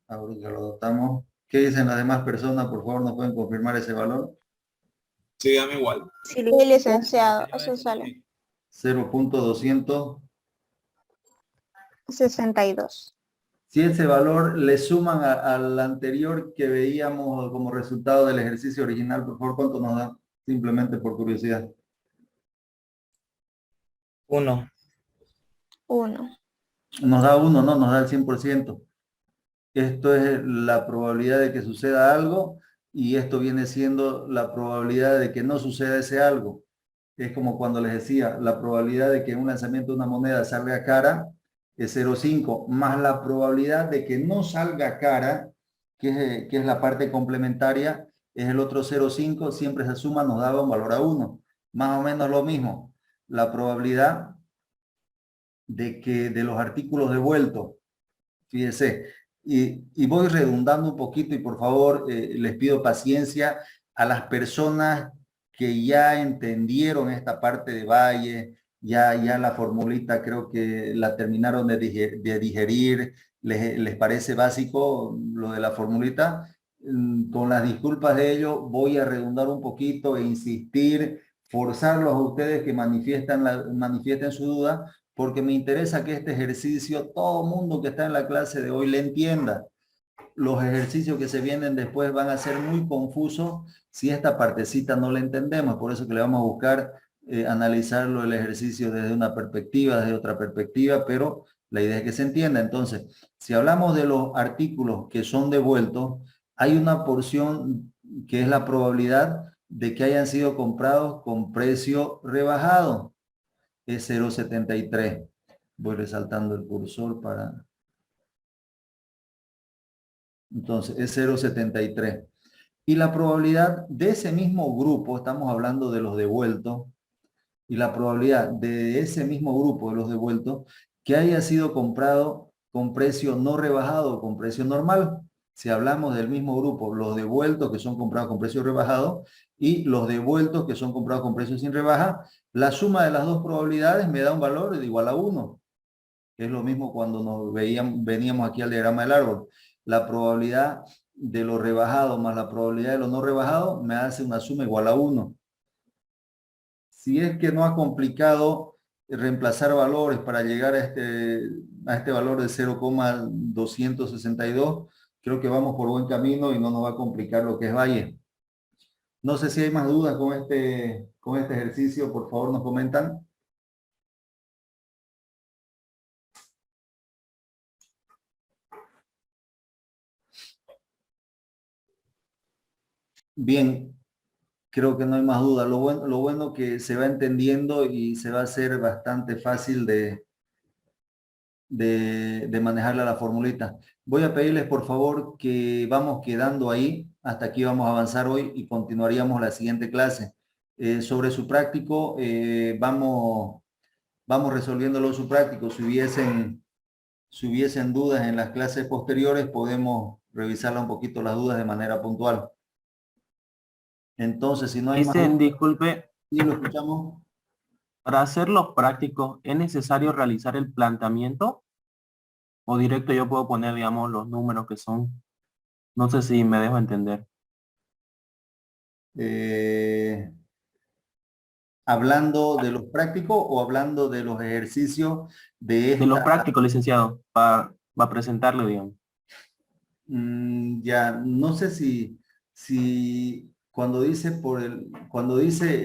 Ahorita lo adoptamos. ¿Qué dicen las demás personas? Por favor, ¿nos pueden confirmar ese valor? Sí, dame igual. Sí, licenciado, eso sale. 0.262. Si ese valor le suman al anterior que veíamos como resultado del ejercicio original, por favor, ¿cuánto nos da? Simplemente por curiosidad. 1. 1. Nos da 1, no, nos da el 100%. Esto es la probabilidad de que suceda algo y esto viene siendo la probabilidad de que no suceda ese algo. Es como cuando les decía, la probabilidad de que un lanzamiento de una moneda salga cara es 0,5, más la probabilidad de que no salga cara, que es la parte complementaria, es el otro 0,5, siempre se suma, nos daba un valor a 1. Más o menos lo mismo. La probabilidad de los artículos devueltos. Fíjese, y voy redundando un poquito y por favor les pido paciencia a las personas que ya entendieron esta parte de Valle, ya la formulita creo que la terminaron de digerir, les parece básico lo de la formulita. Con las disculpas de ello voy a redundar un poquito e insistir, forzarlos a ustedes que manifiesten su duda, porque me interesa que este ejercicio todo mundo que está en la clase de hoy le entienda. Los ejercicios que se vienen después van a ser muy confusos si esta partecita no la entendemos. Por eso que le vamos a buscar analizarlo el ejercicio desde una perspectiva, desde otra perspectiva, pero la idea es que se entienda. Entonces, si hablamos de los artículos que son devueltos, hay una porción que es la probabilidad de que hayan sido comprados con precio rebajado. Es 0,73. Voy resaltando el cursor para... Entonces, es 0,73. Y la probabilidad de ese mismo grupo, estamos hablando de los devueltos, y la probabilidad de ese mismo grupo de los devueltos que haya sido comprado con precio no rebajado o con precio normal. Si hablamos del mismo grupo, los devueltos que son comprados con precio rebajado y los devueltos que son comprados con precio sin rebaja, la suma de las dos probabilidades me da un valor de igual a 1. Es lo mismo cuando veníamos aquí al diagrama del árbol. La probabilidad de lo rebajado más la probabilidad de lo no rebajado me hace una suma igual a 1. Si es que no ha complicado reemplazar valores para llegar a este valor de 0,262, creo que vamos por buen camino y no nos va a complicar lo que es Valle. No sé si hay más dudas con este ejercicio, por favor nos comentan. Bien, creo que no hay más duda. Lo bueno que se va entendiendo y se va a hacer bastante fácil de manejarla la formulita. Voy a pedirles por favor que vamos quedando ahí. Hasta aquí vamos a avanzar hoy y continuaríamos la siguiente clase. Sobre su práctico, vamos resolviéndolo su práctico. Si hubiesen dudas en las clases posteriores, podemos revisarla un poquito las dudas de manera puntual. Entonces, si no hay más dudas, Disculpe, ¿sí lo escuchamos? para hacerlo práctico, ¿es necesario realizar el planteamiento? ¿O directo yo puedo poner, digamos, los números que son? No sé si me dejo entender. ¿Hablando de los prácticos o hablando de los ejercicios de esta? De los prácticos, licenciado, para presentarlo, digamos. Ya, no sé si cuando dice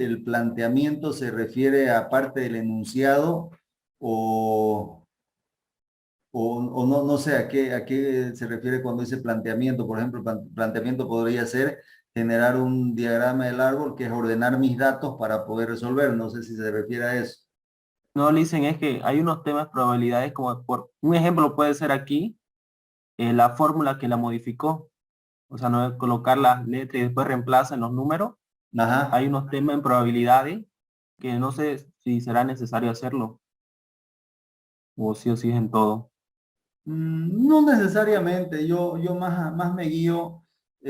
el planteamiento se refiere a parte del enunciado o no sé a qué se refiere cuando dice planteamiento. Por ejemplo, planteamiento podría ser generar un diagrama del árbol, que es ordenar mis datos para poder resolver. No sé si se refiere a eso. No, dicen es que hay unos temas, probabilidades, como por un ejemplo puede ser aquí, la fórmula que la modificó. O sea, no es colocar las letras y después reemplazan los números. Ajá. Hay unos temas en probabilidades que no sé si será necesario hacerlo. O sí es en todo. No necesariamente. Yo más me guío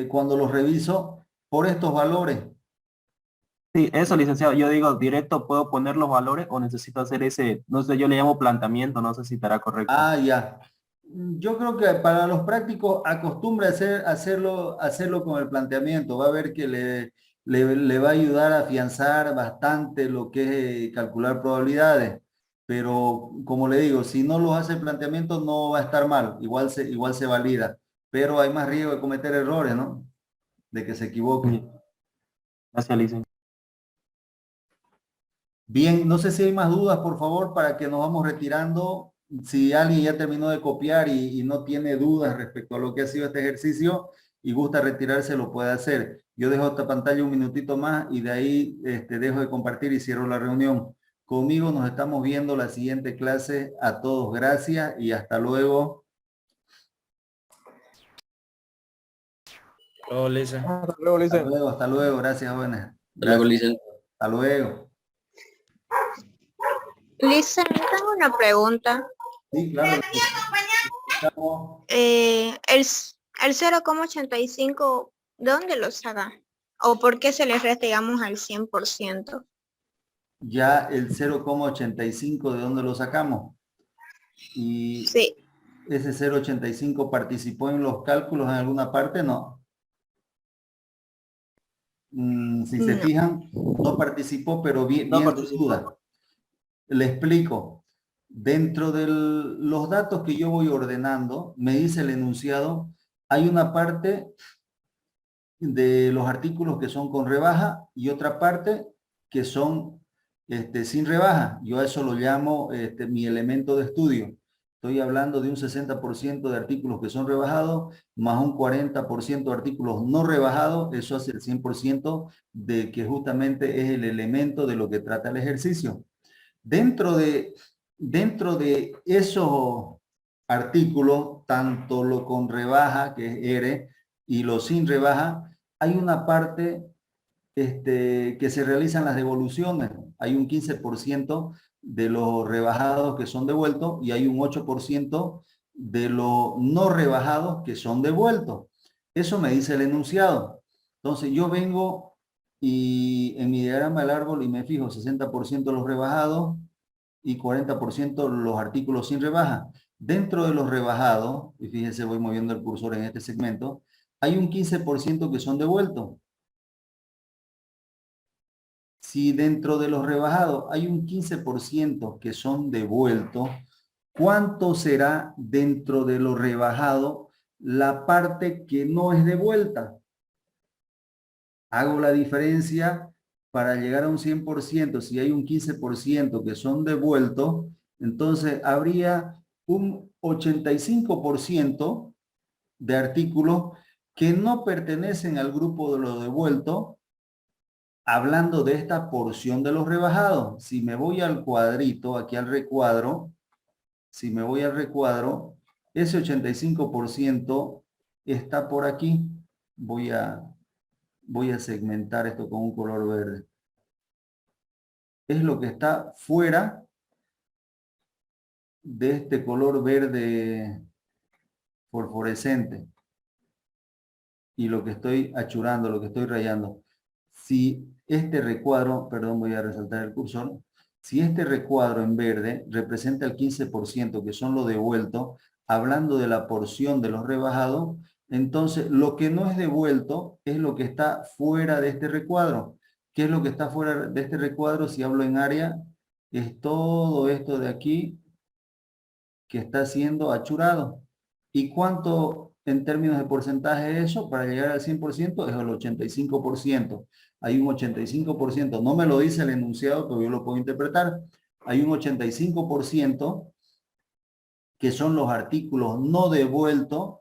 cuando los reviso por estos valores. Sí, eso, licenciado. Yo digo, directo puedo poner los valores o necesito hacer ese, no sé, yo le llamo planteamiento, no sé si estará correcto. Ah, ya. Yo creo que para los prácticos acostumbre a hacerlo con el planteamiento. Va a ver que le va a ayudar a afianzar bastante lo que es calcular probabilidades. Pero como le digo, si no lo hace el planteamiento no va a estar mal. Igual se valida. Pero hay más riesgo de cometer errores, ¿no? De que se equivoque. Sí. Gracias, licenciado. Bien, no sé si hay más dudas, por favor, para que nos vamos retirando. Si alguien ya terminó de copiar y no tiene dudas respecto a lo que ha sido este ejercicio y gusta retirarse, lo puede hacer. Yo dejo esta pantalla un minutito más y de ahí dejo de compartir y cierro la reunión. Conmigo nos estamos viendo la siguiente clase. A todos, gracias y hasta luego. Luego, Lisa. Hasta luego, Lisa. Hasta luego, gracias, jóvenes. Luego, Lisa. Hasta luego. Lisa, yo tengo una pregunta. Sí, claro. Estamos- El 0,85, ¿de dónde lo saca? ¿O por qué se le resta, digamos, al 100%? ya el 0,85, ¿de dónde lo sacamos? Y Sí. ese 0,85 participó en los cálculos en alguna parte, no. Si se No. fijan, no participó, pero bien, No bien su participó. duda. Le explico. Dentro de los datos que yo voy ordenando, me dice el enunciado, hay una parte de los artículos que son con rebaja y otra parte que son sin rebaja. Yo a eso lo llamo mi elemento de estudio. Estoy hablando de un 60% de artículos que son rebajados, más un 40% de artículos no rebajados. Eso hace el 100% de que justamente es el elemento de lo que trata el ejercicio. Dentro de esos artículos, tanto lo con rebaja, que es R, y lo sin rebaja, hay una parte que se realizan las devoluciones. Hay un 15% de los rebajados que son devueltos y hay un 8% de los no rebajados que son devueltos. Eso me dice el enunciado. Entonces yo vengo y en mi diagrama del árbol y me fijo 60% los rebajados y 40% los artículos sin rebaja. Dentro de los rebajados, y fíjense, voy moviendo el cursor en este segmento, hay un 15% que son devueltos. Si dentro de los rebajados hay un 15% que son devueltos, ¿cuánto será dentro de lo rebajado la parte que no es devuelta? Hago la diferencia para llegar a un 100%. Si hay un 15% que son devueltos, entonces habría un 85% de artículos que no pertenecen al grupo de lo devuelto, hablando de esta porción de los rebajados. Si me voy al cuadrito, aquí al recuadro, si me voy al recuadro, ese 85% está por aquí. Voy a segmentar esto con un color verde. Es lo que está fuera de este color verde fosforescente. Y lo que estoy achurando, lo que estoy rayando. Si este recuadro, perdón, voy a resaltar el cursor. Si este recuadro en verde representa el 15% que son lo devuelto, hablando de la porción de los rebajados, entonces lo que no es devuelto es lo que está fuera de este recuadro. ¿Qué es lo que está fuera de este recuadro? Si hablo en área, es todo esto de aquí que está siendo achurado. ¿Y cuánto en términos de porcentaje es eso? Para llegar al 100% es el 85%. Hay un 85%, no me lo dice el enunciado, pero yo lo puedo interpretar. Hay un 85% que son los artículos no devueltos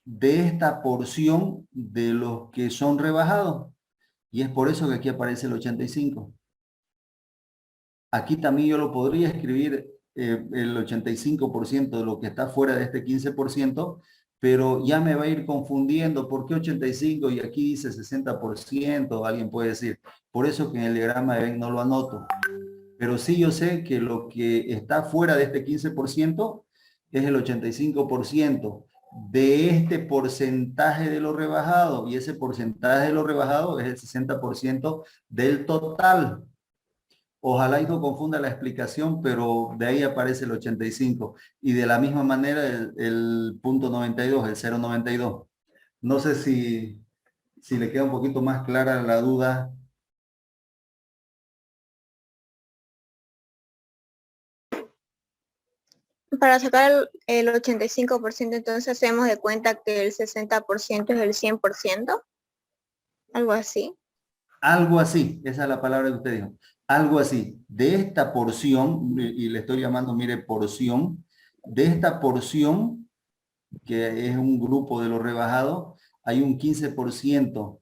de esta porción de los que son rebajados. Y es por eso que aquí aparece el 85. Aquí también yo lo podría escribir el 85% de lo que está fuera de este 15%, pero ya me va a ir confundiendo. ¿Por qué 85 y aquí dice 60%? Alguien puede decir. Por eso que en el diagrama de Venn no lo anoto. Pero sí yo sé que lo que está fuera de este 15% es el 85% de este porcentaje de lo rebajado. Y ese porcentaje de lo rebajado es el 60% del total. Ojalá y no confunda la explicación, pero de ahí aparece el 85. Y de la misma manera el punto 92, el 0,92. No sé si le queda un poquito más clara la duda. Para sacar el 85%, entonces hacemos de cuenta que el 60% es el 100%, algo así. Algo así, esa es la palabra que usted dijo. Algo así. De esta porción, y le estoy llamando, mire, porción, de esta porción, que es un grupo de los rebajados, hay un 15%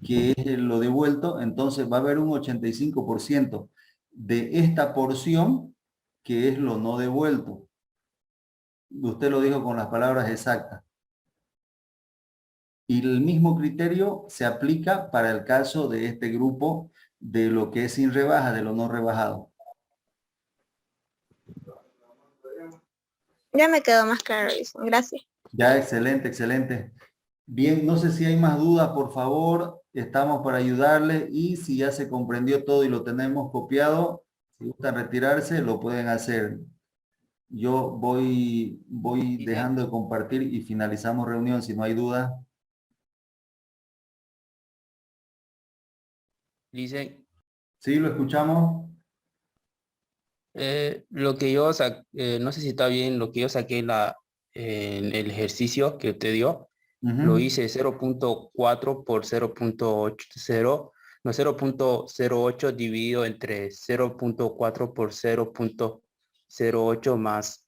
que es lo devuelto, entonces va a haber un 85% de esta porción que es lo no devuelto. Usted lo dijo con las palabras exactas. Y el mismo criterio se aplica para el caso de este grupo de lo que es sin rebaja, de lo no rebajado. Ya me quedó más claro, Listen. Gracias. Ya, excelente, excelente. Bien, no sé si hay más dudas, por favor, estamos para ayudarle y si ya se comprendió todo y lo tenemos copiado, si gustan retirarse, lo pueden hacer. Yo voy dejando de compartir y finalizamos reunión si no hay duda. Dice, ¿Sí, lo escuchamos? lo que yo no sé si está bien, lo que yo saqué en el ejercicio que usted dio, Ujú. lo hice 0.4 por 0.80, no 0.08 dividido entre 0.4 por 0.08 más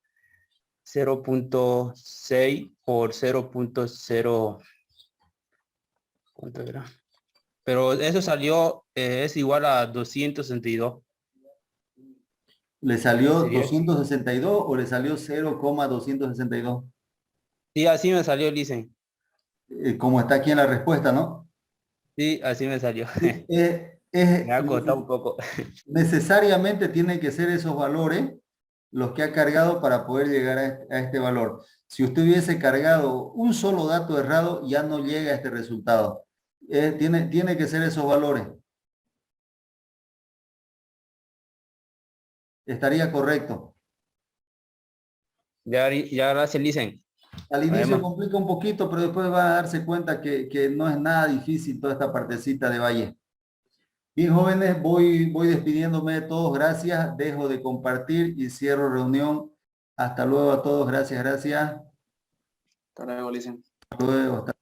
0.6 por 0.0. ¿Cuánto era? Pero eso salió, es igual a 262. ¿Le salió ¿Sería? 262 o le salió 0,262? Sí, así me salió, Listen. Como está aquí en la respuesta, ¿no? Sí, así me salió. Me ha costado un poco. Necesariamente tienen que ser esos valores los que ha cargado para poder llegar a este valor. Si usted hubiese cargado un solo dato errado, ya no llega a este resultado. Tiene que ser esos valores. Estaría correcto. Ya gracias, Listen. Al Nos inicio vemos. complica un poquito, pero después va a darse cuenta que no es nada difícil toda esta partecita de Valle. Bien, jóvenes, voy despidiéndome de todos. Gracias. Dejo de compartir y cierro reunión. Hasta luego a todos. Gracias, gracias. Hasta luego, Listen. Hasta luego. Hasta